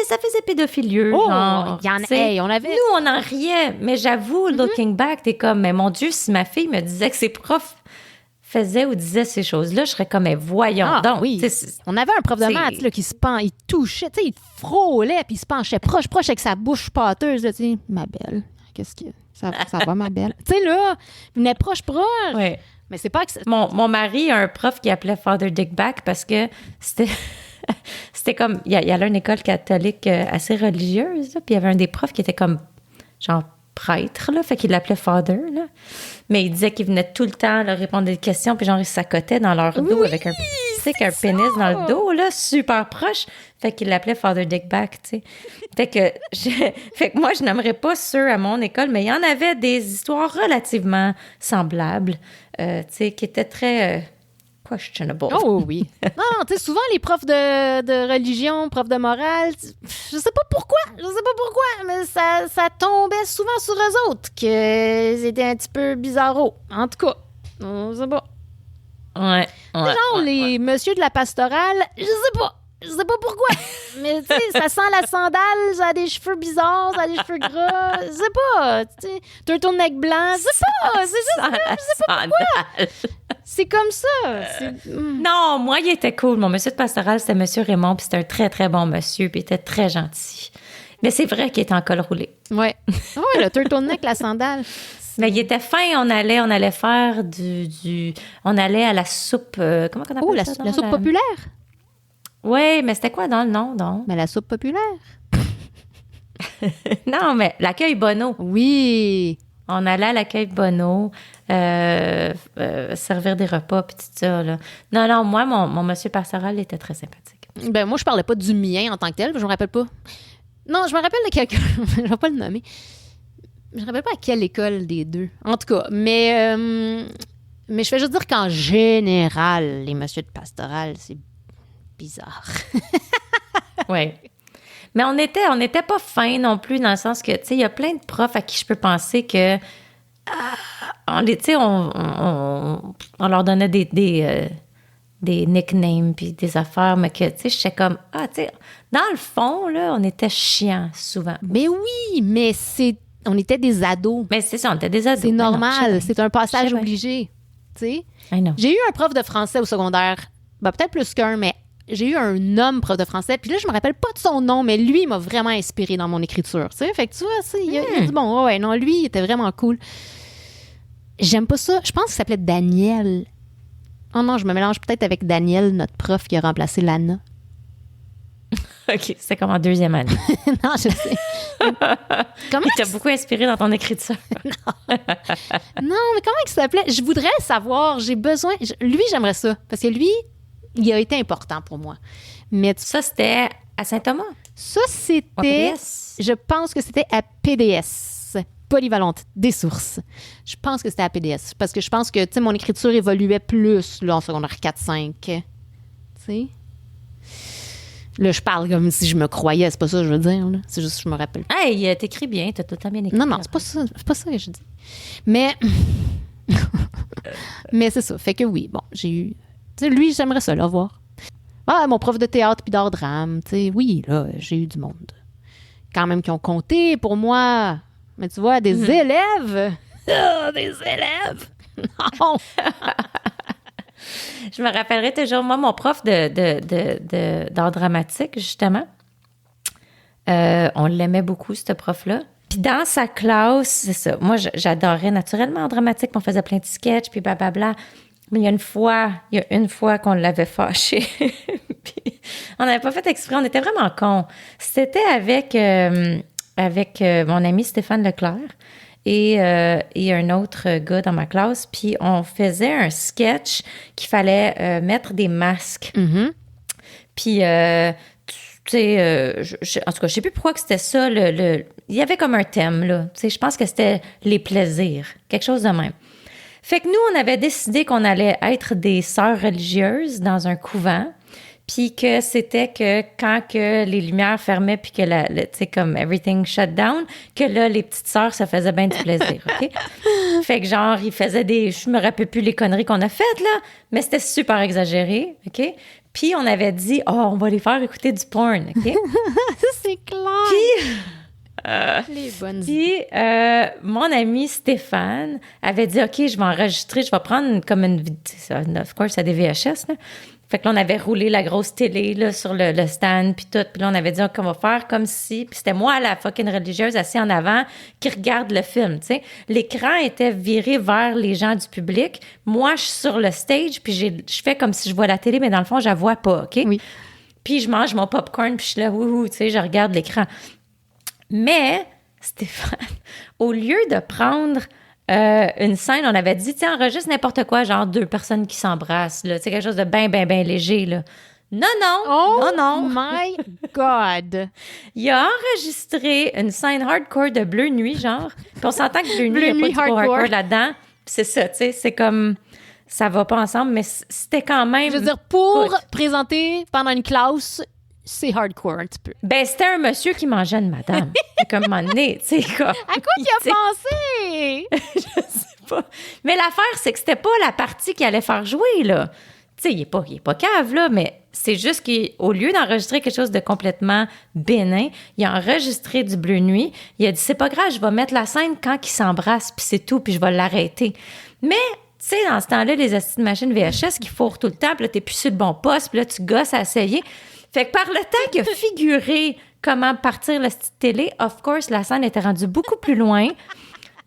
ça faisait pédophilieux, genre. On avait... Nous, on en riait, mais j'avoue, looking back, t'es comme, mais mon Dieu, si ma fille me disait que ses profs faisait ou disait ces choses-là, je serais comme, mais voyons donc. Oui. On avait un prof de maths là, qui se penchait, il touchait, tu sais, il frôlait, puis il se penchait proche avec sa bouche pâteuse, tu sais, ma belle, qu'est-ce que ça va, ma belle? Tu sais, là, il venait proche. Oui. Mais c'est pas que... Mon mari a un prof qui appelait Father Dickback parce que c'était comme, il y a une école catholique assez religieuse, là, puis il y avait un des profs qui était comme, genre, prêtre, là, fait qu'il l'appelait Father, là. Mais il disait qu'il venait tout le temps leur répondre des questions, puis genre, il s'accotait dans leur dos avec un... stick un pénis dans le dos, là, super proche. Fait qu'il l'appelait Father Dickback, tu sais. Fait que moi, je n'aimerais pas ceux à mon école, mais il y en avait des histoires relativement semblables, tu sais, qui étaient très questionable. Oh oui. Non, tu sais, souvent, les profs de religion, profs de morale, je sais pas pourquoi, mais ça tombait souvent sur eux autres, que c'était un petit peu bizarro. En tout cas, on sait pas. Ouais. Les messieurs de la pastorale, je sais pas pourquoi. Mais tu sais, ça sent la sandale, ça a des cheveux bizarres, ça a des cheveux gras. Je sais pas. Tu sais, turtleneck blanc, je sais pas. C'est juste, je sais pas pourquoi. C'est comme ça. Non, moi, il était cool. Mon monsieur de pastoral, c'était monsieur Raymond, puis c'était un très, très bon monsieur, puis il était très gentil. Mais c'est vrai qu'il était en col roulé. Ouais. Ouais, le turtleneck, la sandale. Mais il était fin, on allait faire on allait à la soupe, comment on appelle ça? La soupe populaire? Oui, mais c'était quoi dans le nom, donc? Mais la soupe populaire. Non, mais l'accueil Bonneau. Oui. On allait à l'accueil Bonneau, servir des repas, puis tout ça, là. Non, moi, mon monsieur pastoral était très sympathique. Ben, moi, je parlais pas du mien en tant que tel, je me rappelle pas. Non, je me rappelle de quelqu'un, je vais pas le nommer. Je me rappelle pas à quelle école des deux. En tout cas, mais je fais juste dire qu'en général, les messieurs de pastoral, c'est bizarre. Oui. Mais on était pas fins non plus, dans le sens que, tu sais, il y a plein de profs à qui je peux penser que, on leur donnait des nicknames puis des affaires, mais que, tu sais, j'étais comme, tu sais, dans le fond, là, on était chiants souvent. Mais oui, mais on était des ados. Mais c'est ça, on était des ados. C'est normal, non, c'est un passage obligé, tu sais. J'ai eu un prof de français au secondaire, ben, peut-être plus qu'un, mais j'ai eu un homme prof de français, puis là, je me rappelle pas de son nom, mais lui, il m'a vraiment inspiré dans mon écriture, tu sais. Fait que tu vois, il y a du bon. Ouais, non, lui, il était vraiment cool. J'aime pas ça. Je pense qu'il s'appelait Daniel. Oh non, je me mélange peut-être avec Daniel, notre prof qui a remplacé Lana. OK, c'est comme en deuxième année. Non, je sais. Comment il t'a beaucoup inspiré dans ton écriture. Non, mais comment il s'appelait? Je voudrais savoir, j'ai besoin... Lui, j'aimerais ça, parce que lui, il a été important pour moi. Mais ça, c'était à Saint-Thomas? Ça, c'était... Je pense que c'était à PDS, Polyvalente des sources. Je pense que c'était à PDS, parce que je pense que, tu sais, mon écriture évoluait plus, là, en secondaire 4-5. Tu sais? Là, je parle comme si je me croyais, c'est pas ça que je veux dire, là. C'est juste que je me rappelle. Hey, t'écris bien, t'as tout le temps bien écrit. Non, c'est pas ça que je dis. Mais... Mais c'est ça, fait que oui, bon, j'ai eu... Tu sais, lui, j'aimerais ça, là, voir. Ah, mon prof de théâtre puis d'art drame, tu sais, oui, là, j'ai eu du monde. Quand même qui ont compté pour moi. Mais tu vois, des élèves... des élèves! Non! Je me rappellerai toujours, moi, mon prof d'art dramatique, justement, on l'aimait beaucoup, ce prof-là. Puis dans sa classe, c'est ça, moi, j'adorais naturellement en dramatique, on faisait plein de sketchs, puis blablabla. Mais il y a une fois qu'on l'avait fâché. Puis on n'avait pas fait exprès, on était vraiment cons. C'était avec mon ami Stéphane Leclerc et un autre gars dans ma classe. Puis on faisait un sketch qu'il fallait mettre des masques. Mm-hmm. Puis, tu sais, en tout cas, je sais plus pourquoi que c'était ça. Il y avait comme un thème, là. Tu sais, je pense que c'était les plaisirs, quelque chose de même. Fait que nous, on avait décidé qu'on allait être des sœurs religieuses dans un couvent, puis que c'était que quand que les lumières fermaient, puis que, tu sais, comme everything shut down, que là, les petites sœurs, ça faisait bien du plaisir, OK? Fait que genre, ils faisaient je me rappelle plus les conneries qu'on a faites, là, mais c'était super exagéré, OK? Puis on avait dit, on va les faire écouter du porn, OK? C'est clair! Les bonnes idées. Puis, mon ami Stéphane avait dit, OK, je vais enregistrer, je vais prendre comme une vidéo, of course, c'est des VHS, là. Fait que là, on avait roulé la grosse télé, là, sur le stand, puis tout. Puis là, on avait dit, OK, on va faire comme si... Puis c'était moi, la fucking religieuse, assise en avant, qui regarde le film, tu sais. L'écran était viré vers les gens du public. Moi, je suis sur le stage, puis je fais comme si je vois la télé, mais dans le fond, je la vois pas, OK? Oui. Puis je mange mon popcorn, puis je suis là, wouhou, tu sais, je regarde l'écran. Mais, Stéphane, au lieu de prendre une scène, on avait dit, tu sais, enregistre n'importe quoi, genre 2 personnes qui s'embrassent, là. Tu sais, quelque chose de bien, bien, bien léger, là. Non, Oh non. my God! Il a enregistré une scène hardcore de Bleu Nuit, genre. Puis on s'entend que Bleu Nuit, il n'y a Nuit pas du hardcore. hardcore là-dedans. Puis c'est ça, tu sais, c'est comme... Ça va pas ensemble, mais c'était quand même... Je veux dire, pour Écoute. présenter pendant une classe, c'est hardcore un petit peu. Ben, c'était un monsieur qui mangeait une madame. C'est comme un moment donné, tu sais, comme... À quoi il tu sais, a pensé? Je sais pas. Mais l'affaire, c'est que c'était pas la partie qu'il allait faire jouer, là. Tu sais, il est pas cave, là, mais c'est juste qu'au lieu d'enregistrer quelque chose de complètement bénin, il a enregistré du Bleu Nuit. Il a dit, c'est pas grave, je vais mettre la scène quand ils s'embrassent, puis c'est tout, puis je vais l'arrêter. Mais... Tu sais, dans ce temps-là, les astuces de machine VHS qui fourrent tout le temps, puis là, t'es plus sur le bon poste, puis là, tu gosses à essayer. Fait que par le temps qu'il a figuré comment partir la petite télé, of course, la scène était rendue beaucoup plus loin.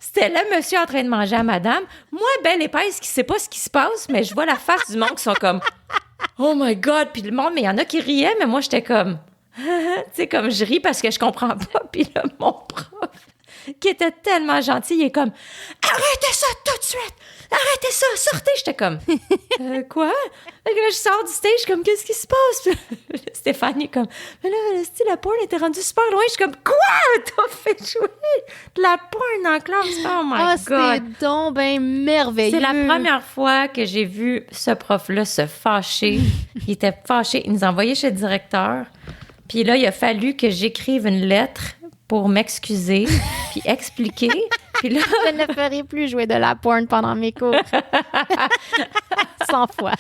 C'était le monsieur en train de manger à madame. Moi, belle épaisse, qui sait pas ce qui se passe, mais je vois la face du monde qui sont comme « Oh my God! » Puis le monde, mais il y en a qui riaient, mais moi, j'étais comme « Tu sais, comme je ris parce que je comprends pas. » Puis là, mon prof, qui était tellement gentil, il est comme « Arrêtez ça tout de suite! Arrêtez ça! Sortez! » J'étais comme « Quoi? » Fait que là, je sors du stage, je suis comme « Qu'est-ce qui se passe? » Stéphanie est comme « Mais là, la porn était rendue super loin. » Je suis comme « Quoi? T'as fait jouer de la porn en classe? Oh my God! » C'est donc ben merveilleux. C'est la première fois que j'ai vu ce prof-là se fâcher. Il était fâché. Il nous a envoyé chez le directeur. Puis là, il a fallu que j'écrive une lettre pour m'excuser puis expliquer. Puis là, Je ne ferai plus jouer de la porn pendant mes cours. 100 fois.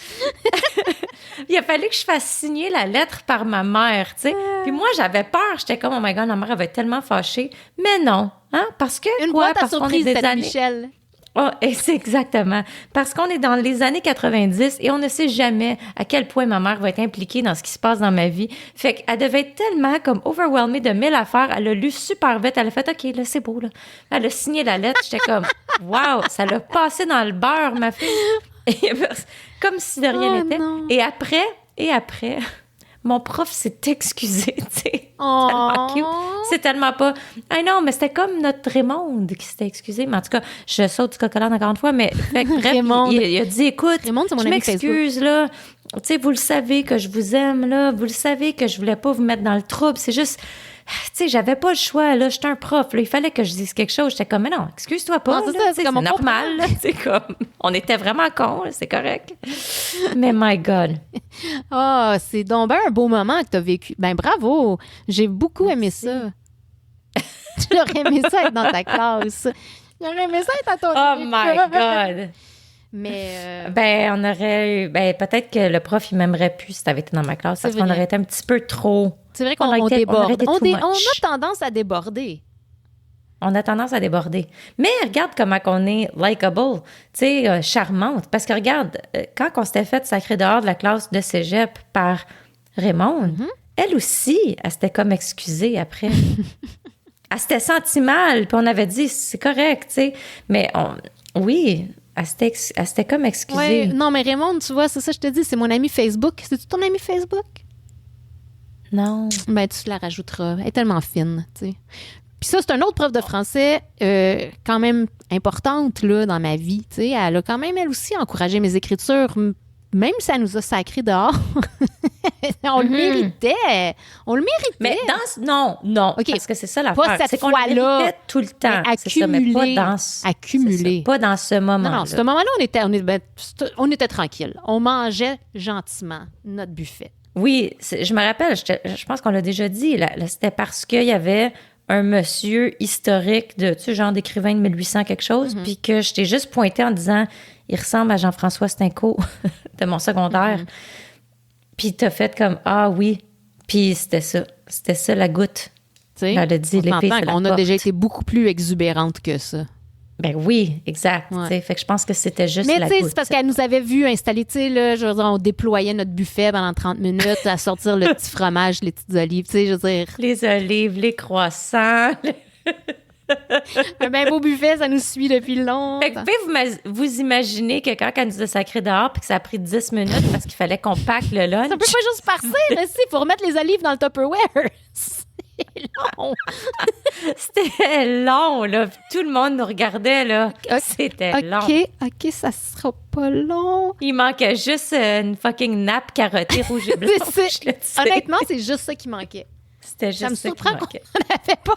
il a fallu que je fasse signer la lettre par ma mère, tu sais. Puis moi, j'avais peur. J'étais comme, oh my God, ma mère, elle va être tellement fâchée. Mais non, hein, parce que Une quoi? boîte à Parce qu'on est surprise, des c'était années... Michel. Oh, et c'est exactement. Parce qu'on est dans les années 90 et on ne sait jamais à quel point ma mère va être impliquée dans ce qui se passe dans ma vie. Fait qu'elle devait être tellement comme overwhelmée de 1000 affaires. Elle a lu super vite. Elle a fait, OK, là, c'est beau, là. Elle a signé la lettre. J'étais comme, wow, ça l'a passé dans le beurre, ma fille. Et comme si de rien n'était. Non. Et après, mon prof s'est excusé, tu sais. Oh. Tellement cute. C'est tellement pas... Ah non, mais c'était comme notre Raymond qui s'était excusé. Mais en tout cas, je saute du coq à l'âne encore une fois, mais fait que, bref, Raymond. il a dit, écoute, Raymond, c'est mon je ami m'excuse, là. Tu sais, vous le savez que je vous aime, là. Vous le savez que je voulais pas vous mettre dans le trouble. C'est juste... Tu sais, j'avais pas le choix, là. J'étais un prof, là. Il fallait que je dise quelque chose. J'étais comme, mais non, excuse-toi pas. Non, c'est là, ça, tu sais, c'est comme on normal, là. C'est comme... On était vraiment cons, là, c'est correct. Mais my God. Ah, c'est donc ben un beau moment que tu as vécu. Ben bravo. J'ai beaucoup aimé ça. J'aurais aimé ça être dans ta classe. J'aurais aimé ça être à ton Oh école. my God. Mais Ben, on aurait eu... Ben, peut-être que le prof, il m'aimerait plus si t'avais été dans ma classe. Parce C'est qu'on vrai. aurait été un petit peu trop... c'est vrai On qu'on aurait on été- on déborde. aurait été On, too on much. a tendance à déborder. On a tendance à déborder. Mais regarde comment on est likable, tu sais, charmante. Parce que regarde, quand on s'était fait sacrer dehors de la classe de cégep par Raymond, elle aussi, elle s'était comme excusée après. Elle s'était sentie mal, puis on avait dit, c'est correct, tu sais. Mais oui, elle s'était comme excusée. Ouais, non, mais Raymond, tu vois, c'est ça, je te dis, c'est mon ami Facebook. C'est-tu ton ami Facebook? Non. Ben, tu la rajouteras. Elle est tellement fine, tu sais. Puis ça, c'est un autre prof de français quand même importante là, dans ma vie. Tu sais. Elle a quand même, elle aussi, encouragé mes écritures, même si ça nous a sacrés dehors. On le méritait. On le méritait. Mais non, OK. parce que c'est ça l'affaire. Pas cette c'est qu'on le fois-là, méritait tout le temps. mais C'est ça, mais pas accumulé. dans... Accumulé. c'est ça, pas dans ce moment-là. Non, ce moment-là, on était tranquille. On mangeait gentiment notre buffet. Oui, je me rappelle, je pense qu'on l'a déjà dit, là, c'était parce qu'il y avait un monsieur historique de, tu sais, genre d'écrivain de 1800 quelque chose, puis que je t'ai juste pointé en disant, il ressemble à Jean-François Stinco de mon secondaire. Puis t'as fait comme, ah oui, puis c'était ça la goutte. Tu sais, Elle a dit, on l'épée, s'entend c'est la qu'on a porte. déjà été beaucoup plus exubérante que ça. Ben oui, exact. Ouais. tu sais, Fait que je pense que c'était juste Mais la tu sais, goutte. c'est parce qu'elle nous avait vu installer, tu sais, là, je veux dire, on déployait notre buffet pendant 30 minutes à sortir le petit fromage, les petites olives, tu sais, je veux dire, Les olives, les croissants. un bien beau buffet, ça nous suit depuis longtemps. Fait que vous imaginez que quand elle nous a sacré dehors puis que ça a pris 10 minutes parce qu'il fallait qu'on pack le lunch. Ça peut pas juste passer, là, il faut remettre les olives dans le Tupperware. long. C'était long, là. Puis tout le monde nous regardait, là. C'était long. OK, ça sera pas long. Il manquait juste une fucking nappe carottée rouge et blanche. C'est- là, tu sais. Honnêtement, c'est juste ça qui manquait. C'était Ça me juste ça qui surprend qu'on manquait. n'avait pas.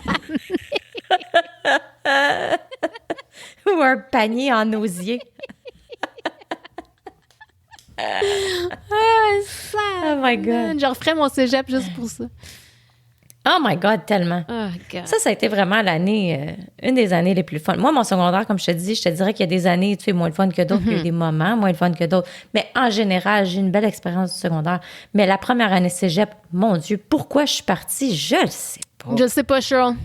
Ou un panier en osier. Ça, Oh my God. Je referais mon cégep juste pour ça. Oh my God, tellement. Oh, God. Ça a été vraiment l'année, une des années les plus fun. Moi, mon secondaire, comme je te dis, je te dirais qu'il y a des années, tu sais, moins de fun que d'autres, puis il y a des moments moins de fun que d'autres. Mais en général, j'ai une belle expérience du secondaire. Mais la première année cégep, mon Dieu, pourquoi je suis partie? Je le sais pas. Je sais pas, Cheryl.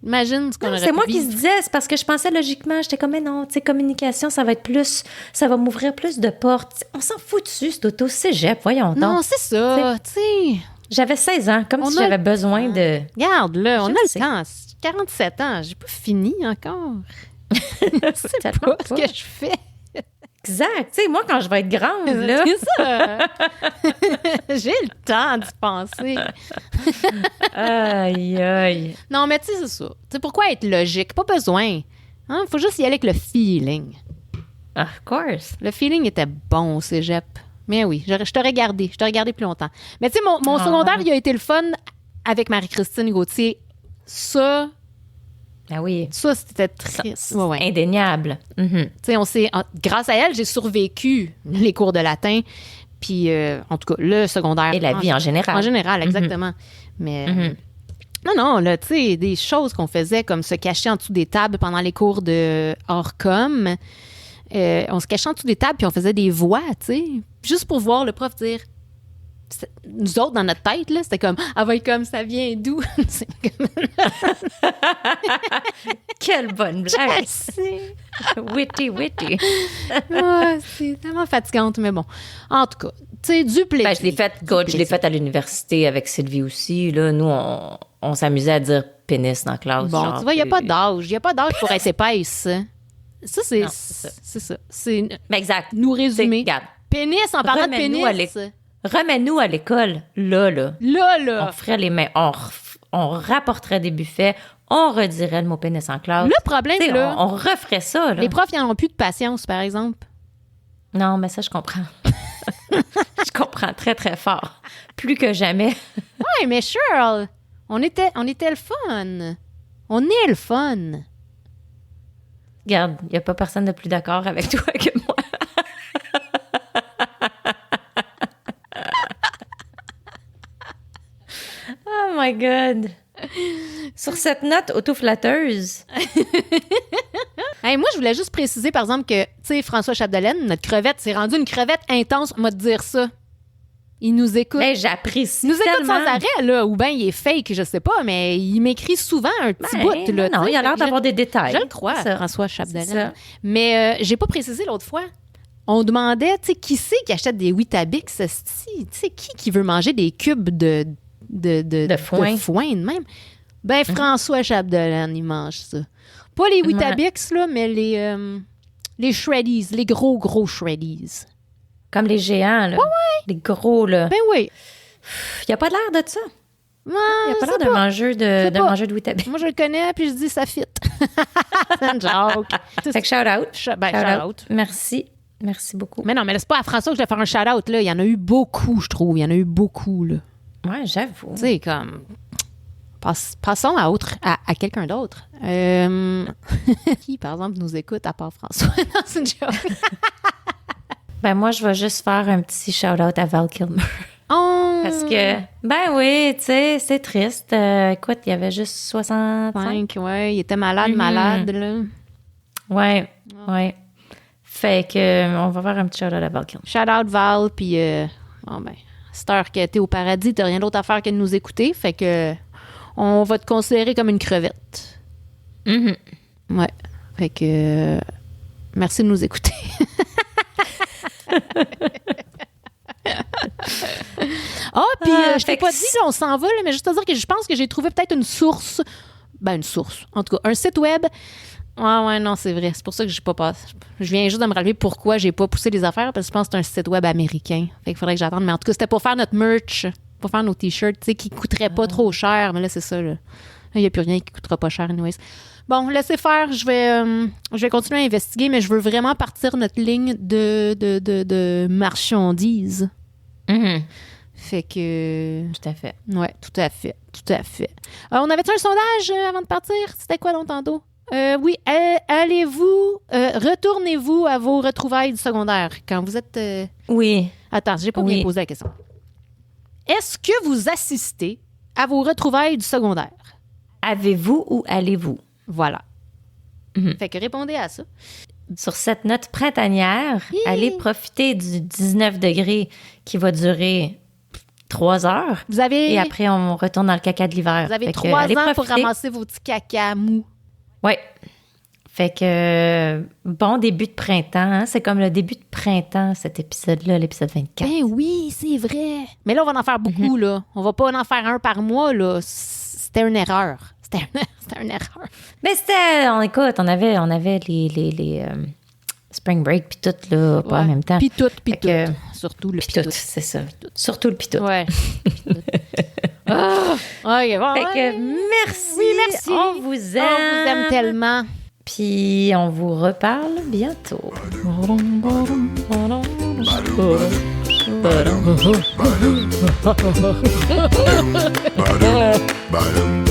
Imagine ce qu'on Non, aurait c'est moi pu qui vivre. se disais, c'est parce que je pensais logiquement, j'étais comme, mais non, tu sais, communication, ça va être plus, ça va m'ouvrir plus de portes. On s'en fout dessus, c'est auto-cégep, voyons Non, donc. c'est ça, tu sais. J'avais 16 ans, comme On si a- j'avais besoin de... Regarde, là, on Je a sais. le temps. 47 ans, j'ai pas fini encore. C'est Tellement pas ce que je fais. Exact. Tu sais, moi, quand je vais être grande, là... C'est ça. J'ai le temps d'y penser. Aïe, aïe. Non, mais tu sais, c'est ça. Tu sais, pourquoi être logique? Pas besoin. Hein? Faut juste y aller avec le feeling. Of course. Le feeling était bon au cégep. Mais oui, je t'aurais gardé. Je t'aurais gardé plus longtemps. Mais tu sais, mon secondaire, il a été le fun avec Marie-Christine Gauthier. Ça, Ah oui. c'était triste. Ouais, ouais. Indéniable. Mhm. Tu sais, grâce à elle, j'ai survécu les cours de latin. Puis, en tout cas, le secondaire. Et la vie en général. En général, exactement. Mais, Mhm. non, là, tu sais, des choses qu'on faisait comme se cacher en dessous des tables pendant les cours de hors-com. On se cachait en dessous des tables puis on faisait des voix, tu sais, juste pour voir le prof dire. Nous autres, dans notre tête, là, c'était comme « Ah, va comme ça vient d'où? » C'est comme... Quelle bonne blague. C'est Witty, witty. c'est tellement fatigante, mais bon. En tout cas, tu sais, du plaisir. Ben, je l'ai fait, coach, je l'ai fait à l'université avec Sylvie aussi. Là, nous, on s'amusait à dire pénis dans la classe. Bon, genre, tu vois, il n'y a puis- pas d'âge. Il n'y a pas d'âge pour être épaisse. Ça, c'est Non, c'est ça. c'est ça. C'est Ben, exact. nous résumer. Regarde, Pénis, en parlant de remets-nous pénis. remets-nous à l'école, là. Là. On ferait les mains, on rapporterait des buffets, on redirait le mot pénis en classe. Le problème, Tu sais, là, on referait ça, là. les profs, ils n'en ont plus de patience, par exemple. Non, mais ça, je comprends. Je comprends très, très fort. Plus que jamais. Ouais, mais Cheryl, on était le fun. On est le fun. Regarde, il n'y a pas personne de plus d'accord avec toi que moi. Oh my God. Sur cette note auto-flatteuse, Hey, moi, je voulais juste préciser, par exemple, que, tu sais, François Chapdelaine, notre crevette, c'est rendu une crevette intense, on va te dire ça. Il nous écoute. ben, j'apprécie Il nous écoute tellement. sans arrêt, là. Ou bien il est fake, je sais pas, mais il m'écrit souvent un petit Ben, bout, là. non, tu sais. il a l'air d'avoir des détails. Je le crois, C'est ça. François C'est Chapdelaine. ça. Mais j'ai pas précisé l'autre fois. On demandait, tu sais, qui c'est qui achète des Weetabix? Tu sais, qui veut manger des cubes de foin. de même? Ben, François Chapdelaine, il mange ça. Pas les Weetabix, là, mais les Shreddies, les gros Shreddies. Comme les géants, là. Les gros, là. Ben oui. Il n'y a pas l'air de ça. Ouais, Il n'y a pas je l'air sais d'un mangeur sais de pas. mangeur de Weetabix. Moi, je le connais, puis je dis ça fit. C'est une joke. Fait que shout-out. Ben, shout-out. Merci. Merci beaucoup. Mais non, mais là, c'est pas à François que je vais faire un shout-out, là. Il y en a eu beaucoup, je trouve. Il y en a eu beaucoup, là. Ouais, j'avoue. Tu sais, comme... Passons à quelqu'un d'autre. Qui, par exemple, nous écoute à part François? Non, c'est une joke. Ben, moi, je vais juste faire un petit shout-out à Val Kilmer. Oh! Parce que, ben oui, tu sais, c'est triste. Écoute, il y avait juste 65. Ouais, il était malade, là. Ouais, ouais. Fait que, on va faire un petit shout-out à Val Kilmer. Shout-out Val, puis... bon, ben, cette heure que t'es au paradis, t'as rien d'autre à faire que de nous écouter, fait que on va te considérer comme une crevette. Mhm. Ouais. Fait que... merci de nous écouter. Puis je t'ai fait pas que dit, là, on s'en va, là, mais juste à dire que je pense que j'ai trouvé peut-être une source. Ben, une source. En tout cas, un site web. Ouais, non, c'est vrai. C'est pour ça que j'ai pas passé. Je viens juste de me relever pourquoi j'ai pas poussé les affaires, parce que je pense que c'est un site web américain. Fait qu'il faudrait que j'attende. Mais en tout cas, c'était pour faire notre merch pour faire nos t-shirts, tu sais, qui coûteraient pas trop cher. Mais là, c'est ça, là. Il n'y a plus rien qui coûtera pas cher, anyways. Bon, laissez faire. Je vais continuer à investiguer, mais je veux vraiment partir notre ligne de marchandises. Mhm. Fait que... Tout à fait. Ouais, tout à fait. Tout à fait. On avait-tu un sondage avant de partir? C'était quoi, donc, tantôt? Oui, retournez-vous à vos retrouvailles du secondaire quand vous êtes... Oui. Attends, j'ai pas bien posé la question. Est-ce que vous assistez à vos retrouvailles du secondaire? Avez-vous ou allez-vous? Voilà. Mhm. Fait que répondez à ça. Sur cette note printanière, allez profiter du 19 degrés qui va durer 3 heures. Vous avez, Et après, on retourne dans le caca de l'hiver. vous avez Fait que 3 allez ans pour profiter. ramasser vos petits caca mous. Oui. Fait que bon début de printemps. Hein? C'est comme le début de printemps, cet épisode-là, l'épisode 24. Ben oui, c'est vrai. Mais là, on va en faire beaucoup, là. On va pas en faire un par mois, là. C'était une erreur. C'était une erreur. Mais écoute, on avait les spring break puis tout, là, pas en même temps. Pis tout. Fait que- Surtout le Puis pis tout, c'est ça. Surtout le pitout. Ouais. Ah, OK, bon, Fait ouais. que merci. Oui, merci. On vous aime. On vous aime tellement. Puis on vous reparle bientôt. Badum,